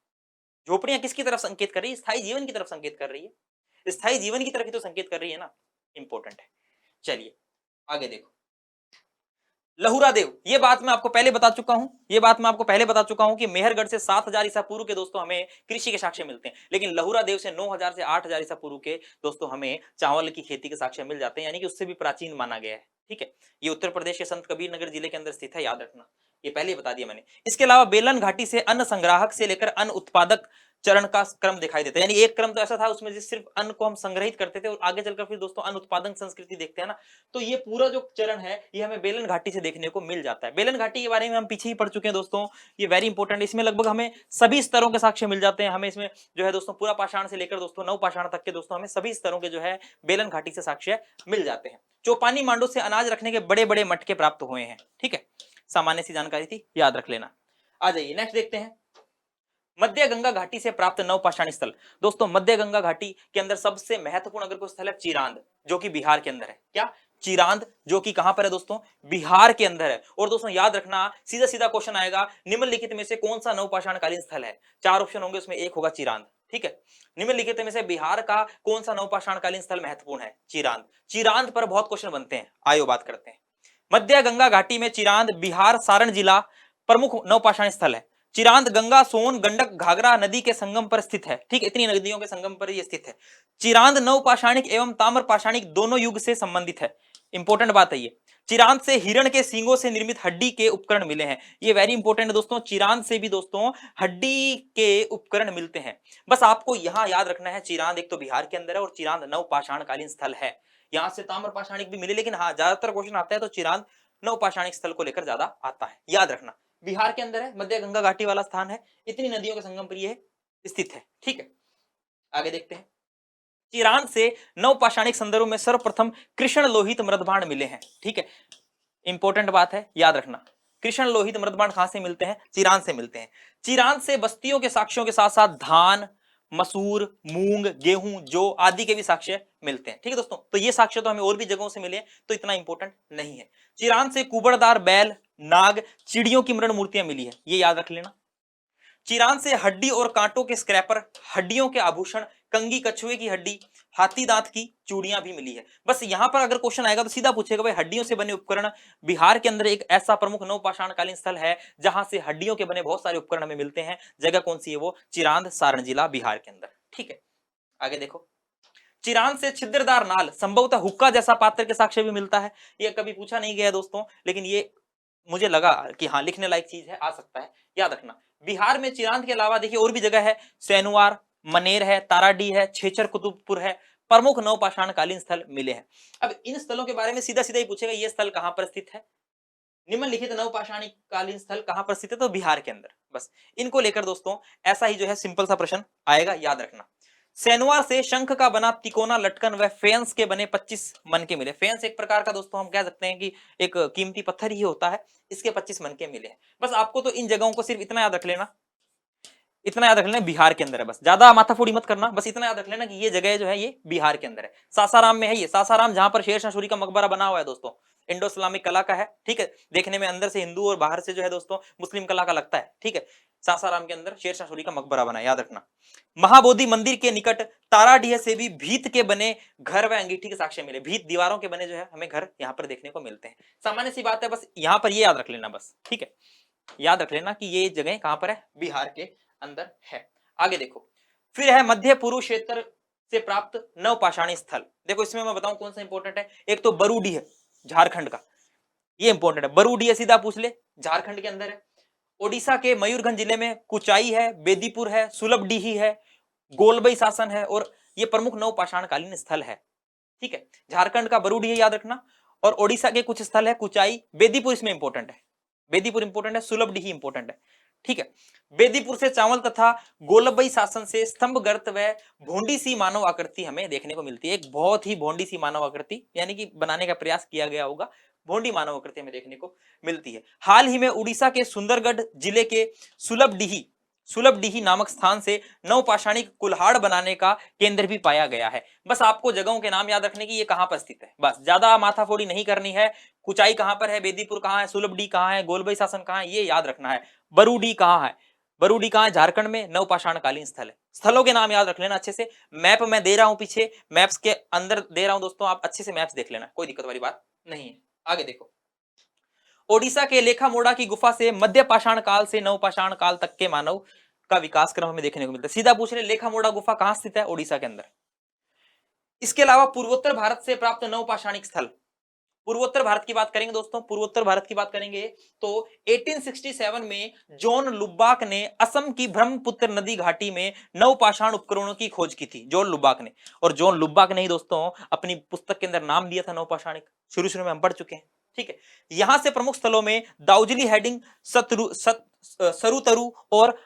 झोपड़ियां किसकी तरफ संकेत कर रही है, स्थायी जीवन की तरफ संकेत कर रही है, स्थायी जीवन की तरफ ही तो संकेत कर रही है ना, इंपॉर्टेंट है। चलिए आगे देखो, लहुरा देव, ये बात मैं आपको पहले बता चुका हूं, ये बात मैं आपको पहले बता चुका हूं कि मेहरगढ़ से 7000 ईसा पूर्व के दोस्तों हमें कृषि के साक्ष्य मिलते हैं, लेकिन लहुरा देव से 9000 से 8000 ईसा पूर्व के दोस्तों हमें चावल की खेती के साक्ष्य मिल जाते हैं, यानी कि उससे भी प्राचीन माना गया है, ठीक है। ये उत्तर प्रदेश के संत कबीर नगर जिले के अंदर स्थित है, याद रखना, ये पहले ही बता दिया मैंने। इसके अलावा बेलन घाटी से अन्न संग्राहक से लेकर अन्न उत्पादक चरण का क्रम दिखाई देता है, यानी एक क्रम तो ऐसा था उसमें सिर्फ अन्न को हम संग्रहित करते थे और आगे चलकर फिर दोस्तों अन्न उत्पादन संस्कृति देखते हैं ना, तो ये पूरा जो चरण है ये हमें बेलन घाटी से देखने को मिल जाता है। बेलन घाटी के बारे में हम पीछे ही पढ़ चुके हैं दोस्तों, ये वेरी इंपॉर्टेंट है, इसमें लगभग हमें सभी स्तरों के साक्ष्य मिल जाते हैं, हमें इसमें जो है दोस्तों पूरा पाषाण से लेकर दोस्तों नव पाषाण तक के दोस्तों हमें सभी स्तरों के जो है बेलन घाटी से साक्ष्य मिल जाते हैं। चौपानी मांडो से अनाज रखने के बड़े बड़े मटके प्राप्त हुए हैं, ठीक है, सामान्य सी जानकारी थी, याद रख लेना। आ जाइए नेक्स्ट देखते हैं, मध्य गंगा घाटी से प्राप्त नवपाषाणी स्थल। दोस्तों मध्य गंगा घाटी के अंदर सबसे महत्वपूर्ण अगर कोई स्थल है चिरांद, जो कि बिहार के अंदर है, क्या चिरांद, जो कि कहां पर है दोस्तों, बिहार के अंदर है। और दोस्तों याद रखना, सीधा सीधा क्वेश्चन आएगा, निम्नलिखित में से कौन सा नवपाषाण कालीन स्थल है, 4 ऑप्शन होंगे, उसमें एक होगा चिरांद, ठीक है। निम्नलिखित में से बिहार का कौन सा नवपाषाण कालीन स्थल महत्वपूर्ण है, चिरांद। चिरांद पर बहुत क्वेश्चन बनते हैं, आइए बात करते हैं। मध्य गंगा घाटी में चिरांद बिहार सारण जिला प्रमुख नवपाषाण स्थल है। चिरांद गंगा सोन गंडक घाघरा नदी के संगम पर स्थित है, ठीक, इतनी नदियों के संगम पर यह स्थित है। चिरांद नवपाषाणिक एवं ताम्र पाषाणिक दोनों युग से संबंधित है, इंपॉर्टेंट बात है ये। चिरांद से हिरण के सींगों से निर्मित हड्डी के उपकरण मिले हैं। ये वेरी इंपॉर्टेंट है दोस्तों, चिरांद से भी दोस्तों हड्डी के उपकरण मिलते हैं। बस आपको यहां याद रखना है, चिरांद एक तो बिहार के अंदर है और चिरांद नवपाषाणकालीन स्थल है। यहां से ताम्र पाषाणिक भी मिले, लेकिन हाँ ज्यादातर क्वेश्चन आता है तो चिरांद नवपाषाणिक स्थल को लेकर ज्यादा आता है, याद रखना। बिहार के अंदर है, मध्य गंगा घाटी वाला स्थान है, इतनी नदियों के संगम पर यह स्थित है। ठीक है, आगे देखते हैं। चिरांद से नवपाषाणिक संदर्भ में सर्वप्रथम कृष्ण लोहित मृदबाण मिले हैं। ठीक है, इंपॉर्टेंट बात है, याद रखना। कृष्ण लोहित मृदबाण कहां से मिलते हैं? चिरांद से मिलते हैं। चिरांद से बस्तियों के साक्ष्यों के साथ साथ धान, मसूर, मूंग, गेहूं, जौ आदि के भी साक्ष्य मिलते हैं। ठीक है दोस्तों, तो ये साक्ष्य तो हमें और भी जगहों से मिले हैं, तो इतना इंपॉर्टेंट नहीं है। चिरांद से कुबड़दार बैल, नाग, चिड़ियों की मृण मूर्तियां मिली है, ये याद रख लेना। चिरांद से हड्डी और कांटों के स्क्रैपर, हड्डियों के आभूषण, कंगी कछुए की हड्डी, हाथी दांत की चूड़ियां भी मिली है। बस यहां पर अगर क्वेश्चन आएगा तो सीधा पूछेगा भाई हड्डियों से बने उपकरण, बिहार के अंदर एक ऐसा प्रमुख नवपाषाणकालीन स्थल है जहां से हड्डियों के बने बहुत सारे उपकरण हमें मिलते हैं। जगह कौन सी है? वो चिरांद, सारण जिला, बिहार के अंदर। ठीक है, आगे देखो। चिरांद से छिद्रदार नाल, संभवतः हुक्का जैसा पात्र के साक्ष्य भी मिलता है। ये कभी पूछा नहीं गया दोस्तों, लेकिन ये मुझे लगा कि हाँ लिखने लायक चीज है, आ सकता है, याद रखना। बिहार में चिरांद के अलावा देखिए और भी जगह है, सैनुवार, मनेर है, ताराडीह है, छेचर कुतुबपुर है, प्रमुख नवपाषाणकालीन स्थल मिले हैं। अब इन स्थलों के बारे में सीधा सीधा ही पूछेगा, ये स्थल कहां पर स्थित है? निम्नलिखित नवपाषाणकालीन स्थल कहां पर स्थित है? तो बिहार के अंदर। बस इनको लेकर दोस्तों ऐसा ही जो है सिंपल सा प्रश्न आएगा, याद रखना। सैनुवार से शंख का बना तिकोना लटकन व फेंस के बने 25 मनके मिले। फेंस एक प्रकार का दोस्तों हम कह सकते हैं कि एक कीमती पत्थर ही होता है, इसके 25 मनके मिले हैं। बस आपको तो इन जगहों को सिर्फ इतना याद रख लेना, इतना याद रख लेना बिहार के अंदर है, बस ज्यादा माथाफोड़ी मत करना। बस इतना याद रख लेना कि ये जगह जो है ये बिहार के अंदर है, सासाराम में है ये। सासाराम जहां पर शेरशाह सूरी का मकबरा बना हुआ है दोस्तों, इंडो इस्लामिक कला का है। ठीक है, देखने में अंदर से हिंदू और बाहर से जो है दोस्तों मुस्लिम कला का लगता है। ठीक है, सासाराम के अंदर शेरशाह सूरी का मकबरा बना है, याद रखना। महाबोधि मंदिर के निकट ताराडीह से भी भीत के बने घर व अंगीठी के साक्ष्य मिले। भीत दीवारों के बने जो है हमें घर यहाँ पर देखने को मिलते हैं। सामान्य सी बात है, बस यहाँ पर ये याद रख लेना बस। ठीक है, याद रख लेना कि ये जगह कहां पर है? बिहार के अंदर है। आगे देखो, फिर है मध्य पूर्व क्षेत्र से प्राप्त नवपाषाणी स्थल। देखो इसमें मैं बताऊं कौन सा इंपॉर्टेंट है। एक तो बरूडी है, झारखंड का, ये इंपॉर्टेंट है। बरूडी है, सीधा पूछ ले, झारखंड के अंदर है। ओडिशा के मयूरभंज जिले में कुचाई है, बेदीपुर है, सुलभडीही है, गोलबई शासन है, और ये प्रमुख नवपाषाणकालीन स्थल है। ठीक है, झारखंड का बरूडी है, याद रखना। और ओडिशा के कुछ स्थल है, कुचाई, बेदीपुर इसमें इंपॉर्टेंट है, बेदीपुर इंपॉर्टेंट है, सुलभडीही इंपॉर्टेंट है। ठीक है, बेदीपुर से चावल तथा गोलबई शासन से स्तंभ गर्त व भोंडी सी मानव आकृति हमें देखने को मिलती है। एक बहुत ही भोंडी सी मानव आकृति, यानी कि बनाने का प्रयास किया गया होगा, भोंडी मानव आकृति हमें देखने को मिलती है। हाल ही में उड़ीसा के सुंदरगढ़ जिले के सुलभडीही नामक स्थान से नवपाषाणिक कुल्हाड़ बनाने का केंद्र भी पाया गया है। बस आपको जगहों के नाम याद रखने की, ये कहां पर स्थित है, बस ज्यादा माथाफोड़ी नहीं करनी है। कुचाई कहां पर है, बेदीपुर कहां है, सुलभडी कहां है, गोलबई शासन कहां है, ये याद रखना है। बरूडी कहां है? बरूडी कहां है? झारखंड में, नवपाषाणकालीन स्थल है। स्थलों के नाम याद रख लेना अच्छे से। मैप मैं दे रहा हूं, पीछे मैप्स के अंदर दे रहा हूं दोस्तों, आप अच्छे से मैप्स देख लेना, कोई दिक्कत वाली बात नहीं है। आगे देखो, ओडिशा के लेखामोड़ा की गुफा से मध्य पाषाण काल से नवपाषाण काल तक के मानव का विकास क्रम हमें देखने को मिलता है। सीधा पूछ रहे, लेखामोड़ा गुफा कहां स्थित है? ओडिशा के अंदर। इसके अलावा पूर्वोत्तर भारत से प्राप्त नवपाषाणिक स्थल, पूर्वोत्तर भारत की बात करेंगे दोस्तों, पूर्वोत्तर भारत की बात करेंगे तो 1867 में जॉन लुबाक ने असम की ब्रह्मपुत्र नदी घाटी में नवपाषाण उपकरणों की खोज की थी, जॉन लुबाक ने। और जॉन लुबाक ने ही दोस्तों अपनी पुस्तक के अंदर नाम दिया था नवपाषाणिक, शुरू शुरू में हम पढ़ चुके हैं। ठीक है, यहां से प्रमुख स्थलों में दाउजली हेडिंग, सरुतरु और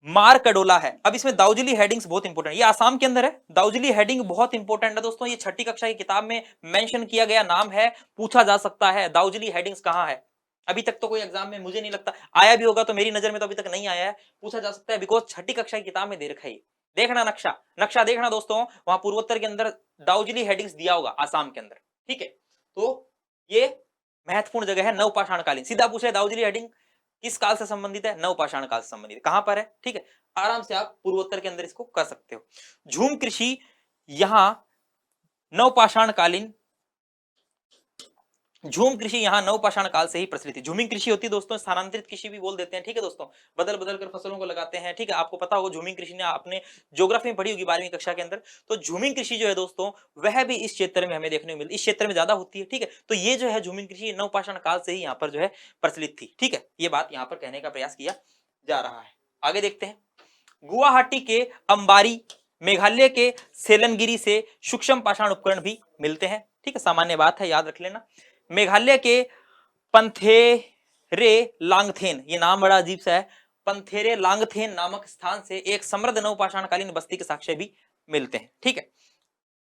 मारकडोला है। अब इसमें दाउजली हेडिंग्स बहुत इंपॉर्टेंट है, ये आसाम के अंदर है। दाउजली हेडिंग बहुत इंपॉर्टेंट है दोस्तों, ये छठी कक्षा की किताब में मेंशन किया गया नाम है, पूछा जा सकता है दाउजली हेडिंग्स कहां है। अभी तक तो कोई एग्जाम में मुझे नहीं लगता आया भी होगा, तो मेरी नजर में तो अभी तक नहीं आया है, पूछा जा सकता है, बिकॉज छठी कक्षा की किताब में दे रखा है। देखना नक्शा, नक्शा देखना दोस्तों, वहां पूर्वोत्तर के अंदर दाउजली हेडिंग्स दिया होगा, आसाम के अंदर। ठीक है, तो ये महत्वपूर्ण जगह है नवपाषाणकालीन। सीधा पूछे दाउजली हेडिंग किस काल से संबंधित है? नवपाषाण काल से संबंधित है। कहां पर है? ठीक है, आराम से आप पूर्वोत्तर के अंदर इसको कर सकते हो। झूम कृषि यहां नवपाषाण कालीन झूम कृषि यहाँ नवपाषाण काल से ही प्रचलित थी। झूमिंग कृषि होती है दोस्तों, स्थानांतरित कृषि भी बोल देते हैं, ठीक है दोस्तों, बदल बदल कर फसलों को लगाते हैं, ठीक है। आपको पता होगा झूमिंग कृषि ने आपने ज्योग्राफी में पढ़ी होगी 12वीं कक्षा के अंदर। तो झूमिंग कृषि जो है दोस्तों, वह भी इस क्षेत्र में हमें देखने को मिलती, इस क्षेत्र में ज्यादा होती है, ठीक है। तो ये जो है झूमिंग कृषि नवपाषाण काल से ही यहाँ पर जो है प्रचलित थी, ठीक है। ये बात यहाँ पर कहने का प्रयास किया जा रहा है। आगे देखते हैं। गुवाहाटी के अंबारी, मेघालय के सेलनगिरी से सूक्ष्म पाषाण उपकरण भी मिलते हैं, ठीक है, सामान्य बात है, याद रख लेना। मेघालय के पंथेरे लांगथेन, ये नाम बड़ा अजीब सा है, पंथेरे लांगथेन नामक स्थान से एक समृद्ध नवपाषाणकालीन बस्ती के साक्ष्य भी मिलते हैं, ठीक है।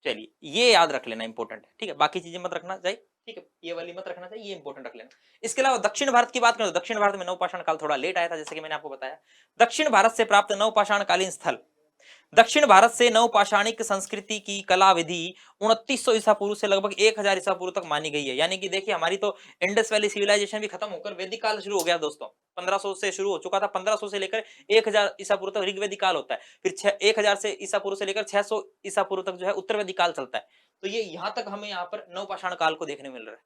चलिए ये याद रख लेना, इंपॉर्टेंट है, ठीक है, बाकी चीजें मत रखना चाहिए, ठीक है, ये वाली मत रखना चाहिए, ये इंपॉर्टेंट रख लेना। इसके अलावा दक्षिण भारत की बात करें तो दक्षिण भारत में नवपाषाण काल थोड़ा लेट आया था, जैसे कि मैंने आपको बताया। दक्षिण भारत से प्राप्त नवपाषाण कालीन स्थल, दक्षिण भारत से नवपाषाणिक संस्कृति की कला विधि 2900 ईसा पूर्व से लगभग 1000 ईसा पूर्व तक मानी गई है। यानी कि देखिए हमारी तो इंडस वैली सिविलाइजेशन भी खत्म होकर वैदिक काल शुरू हो गया दोस्तों, 1500 से शुरू हो चुका था, 1500 से लेकर 1000 ईसा पूर्व तक ऋग्वैदिक काल होता है, फिर 1000 से ईसा पूर्व से लेकर 600 ईसा पूर्व तक जो है उत्तर वैदिक काल चलता है। तो ये यहाँ तक हमें यहाँ पर नवपाषाण काल को देखने मिल रहा है।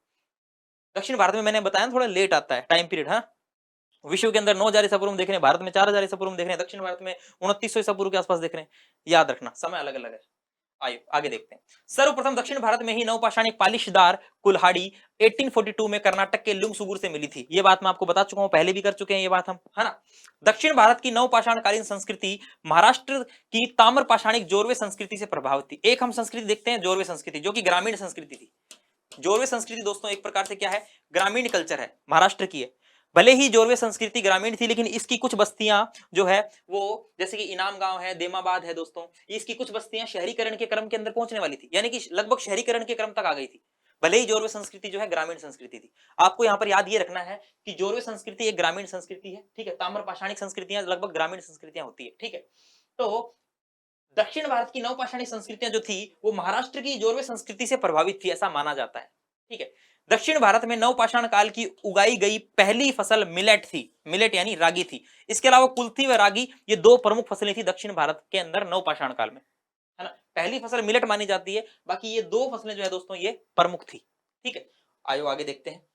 दक्षिण भारत में मैंने बताया थोड़ा लेट आता है टाइम पीरियड, हाँ, विश्व के अंदर 9000 ईसा पूर्व देख रहे हैं, भारत में 4000 ईसा पूर्व देख रहे हैं, दक्षिण भारत में 2900 ईसा पूर्व के आसपास देख रहे हैं, याद रखना समय अलग अलग है। आइए आगे देखते हैं। सर्वप्रथम दक्षिण भारत में ही नवपाषाणिक पालिशदार कुल्हाड़ी 1842 में कर्नाटक के लुंगसुगुर से मिली थी। ये बात मैं आपको बता चुका हूं, पहले भी कर चुके हैं ये बात हम, है ना। दक्षिण भारत की नवपाषाणकालीन संस्कृति महाराष्ट्र की ताम्रपाषाणिक जोरवे संस्कृति से प्रभावित थी। एक हम संस्कृति देखते हैं जोरवे संस्कृति, जो कि ग्रामीण संस्कृति थी। जोरवे संस्कृति दोस्तों एक प्रकार से क्या है, ग्रामीण कल्चर है, महाराष्ट्र की है। भले ही जोरवे संस्कृति ग्रामीण थी, लेकिन इसकी कुछ बस्तियां जो है वो, जैसे कि इनाम गांव है, देमाबाद है दोस्तों, इसकी कुछ बस्तियां शहरीकरण के क्रम के अंदर पहुंचने वाली थी, यानी कि लगभग शहरीकरण के क्रम तक आ गई थी। भले ही जोरवे संस्कृति जो है ग्रामीण संस्कृति थी। आपको यहाँ पर याद ये रखना है कि जोरवे संस्कृति एक ग्रामीण संस्कृति है, ठीक है, ताम्रपाषाणिक संस्कृतियां लगभग ग्रामीण संस्कृतियां होती है, ठीक है। तो दक्षिण भारत की नवपाषाणिक संस्कृतियां जो थी वो महाराष्ट्र की जोरवे संस्कृति से प्रभावित थी, ऐसा माना जाता है, ठीक है। दक्षिण भारत में नवपाषाण काल की उगाई गई पहली फसल मिलेट थी, मिलेट यानी रागी थी। इसके अलावा कुल्थी व रागी, ये दो प्रमुख फसलें थी दक्षिण भारत के अंदर नवपाषाण काल में, है ना। पहली फसल मिलेट मानी जाती है, बाकी ये दो फसलें जो है दोस्तों ये प्रमुख थी, ठीक है। आइए आगे देखते हैं।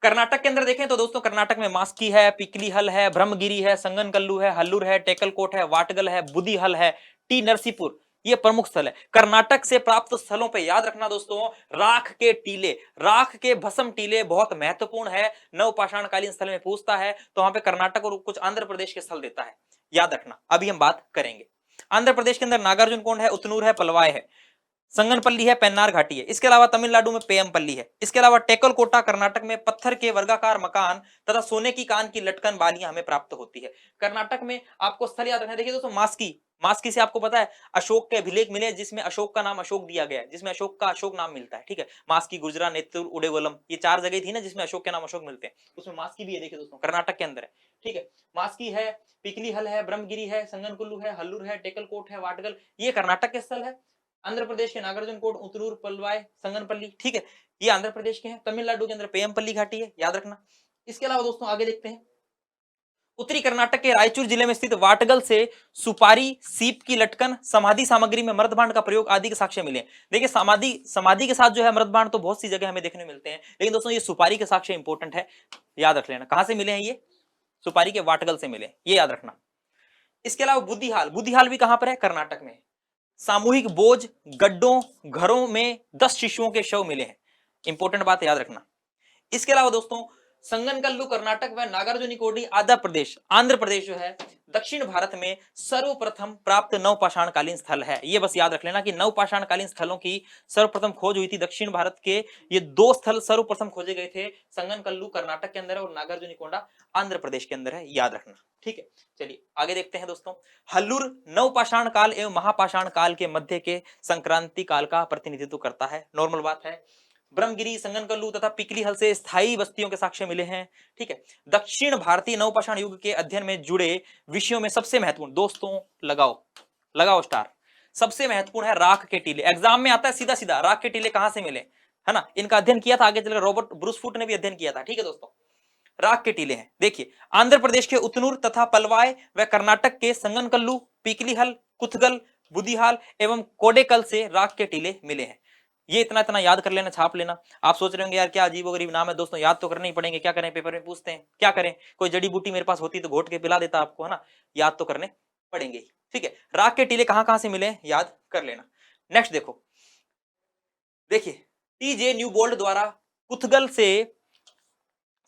कर्नाटक के अंदर देखें तो दोस्तों कर्नाटक में मास्की है, पिकली हल है, ब्रह्मगिरी है, संगनकल्लू है, हल्लूर है, टेकलकोट है, वाटगल है, बुदी हल है, टी नरसीपुर, ये प्रमुख स्थल है। कर्नाटक से प्राप्त स्थलों पे याद रखना दोस्तों, राख के टीले, राख के भस्म टीले बहुत महत्वपूर्ण है, नवपाषाणकालीन स्थल में पूछता है तो वहां पे कर्नाटक और कुछ आंध्र प्रदेश के स्थल देता है, याद रखना। अभी हम बात करेंगे। आंध्र प्रदेश के अंदर नागार्जुन कोंड है, उतनूर है, पलवाय है, संगनपल्ली है, पेन्नार घाटी है। इसके अलावा तमिलनाडु में पेयमपल्ली है। इसके अलावा टेकलकोटा कर्नाटक में पत्थर के वर्गाकार मकान तथा सोने की कान की लटकन बालियां हमें प्राप्त होती है। कर्नाटक में आपको स्थल याद रखना, देखिए दोस्तों मास्की, मास्की से आपको पता है अशोक के अभिलेख मिले जिसमें अशोक का नाम अशोक दिया गया है, जिसमें अशोक का अशोक नाम मिलता है, ठीक है। मास्की, गुजरा, नेत्तूर, उडेगोलम, ये चार जगह थी ना जिसमें अशोक के नाम अशोक मिलते हैं, उसमें मास्की भी है, देखिए दोस्तों कर्नाटक के अंदर है, ठीक है। मास्की है, पिकली हल है, ब्रह्मगिरी है, संगनकुल्लू है, हल्लूर है, टेकलकोट है, वाटगल, ये कर्नाटक के स्थल है। आंध्र प्रदेश के नागार्जुन कोट, उतरूर, पलवाय, संगनपल्ली, ठीक है, ये आंध्र प्रदेश के हैं। तमिलनाडु के अंदर पेयमपल्ली घाटी है, याद रखना। इसके अलावा दोस्तों आगे देखते हैं। उत्तरी कर्नाटक के रायचूर जिले में स्थित वाटगल से सुपारी, सीप की लटकन, समाधि सामग्री में मृदभांड का प्रयोग आदि के साक्ष्य मिले। देखिए समाधि, समाधि के साथ जो है मृदभांड तो बहुत सी जगह हमें देखने मिलते हैं, लेकिन दोस्तों ये सुपारी के साक्ष्य इंपॉर्टेंट है, याद रख लेना। कहां से मिले हैं ये? सुपारी के वाटगल से मिले, ये याद रखना। इसके अलावा बुद्धिहाल, बुद्धिहाल भी कहां पर है? कर्नाटक में। सामूहिक बोझ गड्ढों, घरों में 10 शिशुओं के शव मिले हैं, इंपॉर्टेंट बात याद रखना। इसके अलावा दोस्तों संगनकल्लू कर्नाटक व नागार्जुनिकोडी आंध्र प्रदेश, आंध्र प्रदेश जो है दक्षिण भारत में सर्वप्रथम प्राप्त नवपाषाणकालीन स्थल है। ये बस याद रख लेना कि नवपाषाणकालीन स्थलों की सर्वप्रथम खोज हुई थी दक्षिण भारत के, ये दो स्थल सर्वप्रथम खोजे गए थे, संगनकल्लू कर्नाटक के अंदर है और नागार्जुनिकोंडा आंध्र प्रदेश के अंदर है, याद रखना, ठीक है। चलिए आगे देखते हैं दोस्तों। हल्लूर नवपाषाण काल एवं महापाषाण काल के मध्य के संक्रांति काल का प्रतिनिधित्व करता है, नॉर्मल बात है। ब्रह्मगिरी, संगनकल्लू तथा पिकली हल से स्थायी बस्तियों के साक्ष्य मिले हैं, ठीक है। दक्षिण भारतीय नवपाषाण युग के अध्ययन में जुड़े विषयों में सबसे महत्वपूर्ण, दोस्तों लगाओ लगाओ स्टार, सबसे महत्वपूर्ण है राख के टीले। एग्जाम में आता है सीधा सीधा, राख के टीले कहां से मिले, है ना, इनका अध्ययन किया था आगे चलकर रॉबर्ट ब्रूसफुट ने भी अध्ययन किया था, ठीक है दोस्तों। राख के टीले हैं, देखिए आंध्र प्रदेश के उतनूर तथा पलवाय व कर्नाटक के संगनकल्लू, पिकली हल, कुथगल, बुदिहाल एवं कोडेकल से राख के टीले मिले हैं। ये इतना इतना याद कर लेना, छाप लेना। आप सोच रहे होंगे यार क्या अजीबोगरीब नाम है दोस्तों, याद तो करने ही पड़ेंगे, क्या करें, पेपर में पूछते हैं, क्या करें, कोई जड़ी बूटी मेरे पास होती तो घोट के पिला देता आपको, है ना, याद तो करने पड़ेंगे। ठीक है, राग के टीले कहां कहां से मिले, याद कर लेना। नेक्स्ट देखो, देखिए टीजे न्यूबोल्ड द्वारा पुथगल से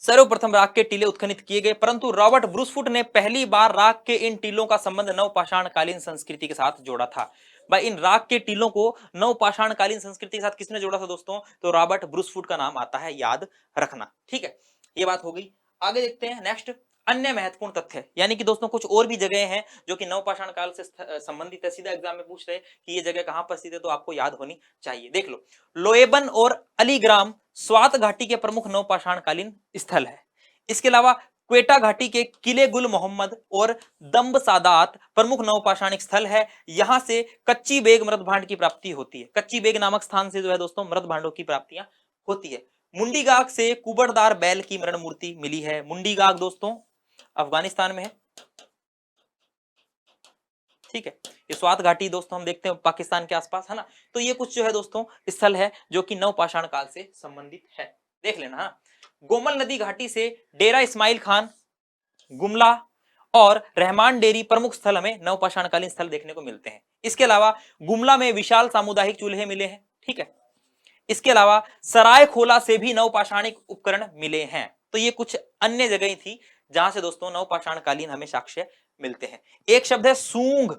सर्वप्रथम राग के टीले उत्खनित किए गए, परंतु रॉबर्ट ब्रूसफुट ने पहली बार राग के इन टीलों का संबंध नवपाषाणकालीन संस्कृति के साथ जोड़ा था। भाई इन राग के टीलों को नवपाषाणकालीन संस्कृति के साथ किसने जोड़ा था दोस्तों, तो रॉबर्ट ब्रूसफुट का नाम आता है, याद रखना। ठीक है, ये बात हो गई। आगे देखते हैं नेक्स्ट, अन्य महत्वपूर्ण तथ्य, यानी कि दोस्तों कुछ और भी जगह हैं जो कि नवपाषाण काल से संबंधित है, सीधा एग्जाम में पूछ रहे हैं कि ये जगह कहां पर स्थित है, तो आपको याद होनी चाहिए। देख लो, लोएबन और अलीग्राम स्वात घाटी के प्रमुख नवपाषाणकालीन स्थल है। इसके अलावा क्वेटा घाटी के किले गुल मोहम्मद और दम्ब सादात प्रमुख नवपाषाणिक स्थल है। यहां से कच्ची बेग मृत भांड की प्राप्ति होती है, कच्ची बेग नामक स्थान से जो है दोस्तों मृत भांडों की प्राप्तियां होती है। मुंडीगाग से कुबड़दार बैल की मरण मूर्ति मिली है। मुंडीगाग दोस्तों अफगानिस्तान में है। ठीक है, ये स्वात घाटी दोस्तों हम देखते हैं पाकिस्तान के आसपास, है ना। तो ये कुछ जो है दोस्तों स्थल है जो कि नवपाषाण काल से संबंधित है, देख लेना। हाँ, गोमल नदी घाटी से डेरा इस्माइल खान, गुमला और रहमान डेरी प्रमुख स्थल हमें नवपाषाणकालीन स्थल देखने को मिलते हैं। इसके अलावा गुमला में विशाल सामुदायिक चूल्हे मिले हैं। ठीक है, इसके अलावा सराय खोला से भी नवपाषाणिक उपकरण मिले हैं। तो ये कुछ अन्य जगह थी जहां से दोस्तों नवपाषाणकालीन हमें साक्ष्य मिलते हैं। एक शब्द है सूंग,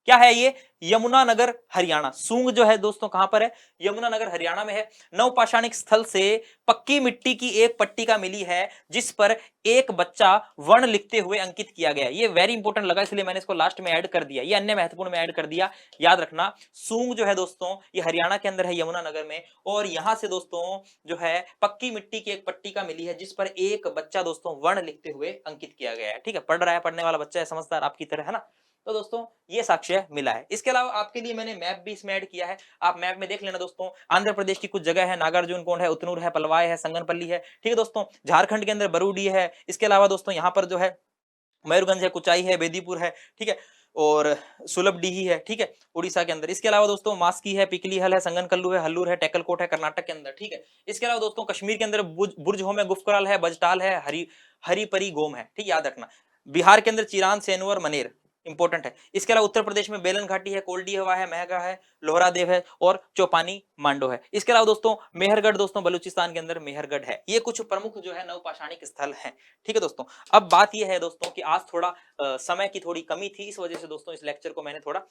क्या है ये, यमुनानगर हरियाणा। सूंग जो है दोस्तों कहां पर है, यमुनानगर हरियाणा में है। नवपाषाणिक स्थल से पक्की मिट्टी की एक पट्टिका मिली है जिस पर एक बच्चा वर्ण लिखते हुए अंकित किया गया। ये वेरी इंपॉर्टेंट लगा इसलिए मैंने इसको लास्ट में ऐड कर दिया, ये अन्य महत्वपूर्ण में ऐड कर दिया, याद रखना। सूंग जो है दोस्तों ये हरियाणा के अंदर है, यमुनानगर में, और यहां से दोस्तों जो है पक्की मिट्टी की एक पट्टिका मिली है जिस पर एक बच्चा दोस्तों वर्ण लिखते हुए अंकित किया गया है। ठीक है, पढ़ रहा है, पढ़ने वाला बच्चा है, समझदार आपकी तरह, है ना। तो दोस्तों ये साक्ष्य मिला है। इसके अलावा आपके लिए मैंने मैप भी इसमें ऐड किया है, आप मैप में देख लेना दोस्तों। आंध्र प्रदेश की कुछ जगह है, नागार्जुन कोंड है, उतनूर है, पलवाय है, संगनपल्ली है। ठीक है दोस्तों, झारखंड के अंदर बरूडी है। इसके अलावा दोस्तों यहाँ पर जो है मयूरगंज है, कुचाई है, बेदीपुर है। ठीक है, और सुलभडीही है। ठीक है, उड़ीसा के अंदर। इसके अलावा दोस्तों मास्की है, पिकलीहल है, संगनकल्लू है, हल्लूर है, टेकलकोट है, कर्नाटक के अंदर। ठीक है, इसके अलावा दोस्तों कश्मीर के अंदर बुर्जहोम है, गुफकराल है, बजटाल है, हरिपरी गोम है। ठीक, याद रखना। बिहार के अंदर चिरान, सेनुअर, मनेर इंपॉर्टेंट है। इसके अलावा उत्तर प्रदेश में बेलन घाटी है, कोल्डी हवा है, महगा है, लोहरा देव है और चौपानी मांडो है। इसके अलावा दोस्तों मेहरगढ़ दोस्तों बलूचिस्तान के अंदर मेहरगढ़ है। ये कुछ प्रमुख जो है नवपाषाणिक स्थल हैं। ठीक है दोस्तों, अब बात यह है दोस्तों कि आज थोड़ा समय की थोड़ी कमी थी, इस वजह से दोस्तों इस लेक्चर को मैंने थोड़ा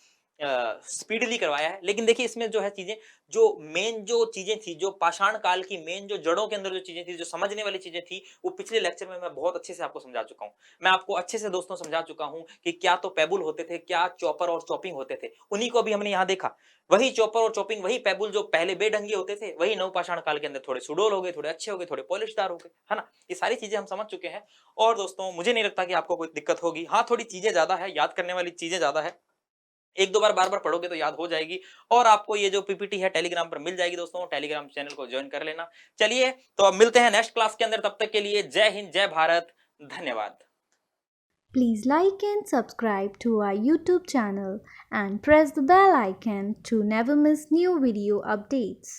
स्पीडली करवाया है। लेकिन देखिए इसमें जो है चीजें, जो मेन जो चीजें थी, जो पाषाण काल की मेन जो जड़ों के अंदर जो चीजें थी, जो समझने वाली चीजें थी, वो पिछले लेक्चर में मैं बहुत अच्छे से आपको समझा चुका हूं। मैं आपको अच्छे से दोस्तों समझा चुका हूं कि क्या तो पेबुल होते थे, क्या चॉपर और चॉपिंग होते थे, उन्हीं को भी हमने यहाँ देखा। वही चॉपर और चॉपिंग, वही पेबुल जो पहले बेढंगे होते थे, वही नवपाषाण काल के अंदर थोड़े सुडोल हो गए, थोड़े अच्छे हो गए, थोड़े पॉलिशदार हो गए, है ना। ये सारी चीजें हम समझ चुके हैं और दोस्तों मुझे नहीं लगता कि आपको कोई दिक्कत होगी। हाँ, थोड़ी चीजें ज्यादा है, याद करने वाली चीजें ज्यादा है, एक दो बार बार बार पढ़ोगे तो याद हो जाएगी। और आपको ये जो पीपीटी है टेलीग्राम पर मिल जाएगी दोस्तों, टेलीग्राम चैनल को ज्वाइन कर लेना। चलिए तो अब मिलते हैं नेक्स्ट क्लास के अंदर, तब तक के लिए जय हिंद, जय भारत, धन्यवाद। Please like and subscribe to our YouTube channel and press the bell icon to never miss new video updates.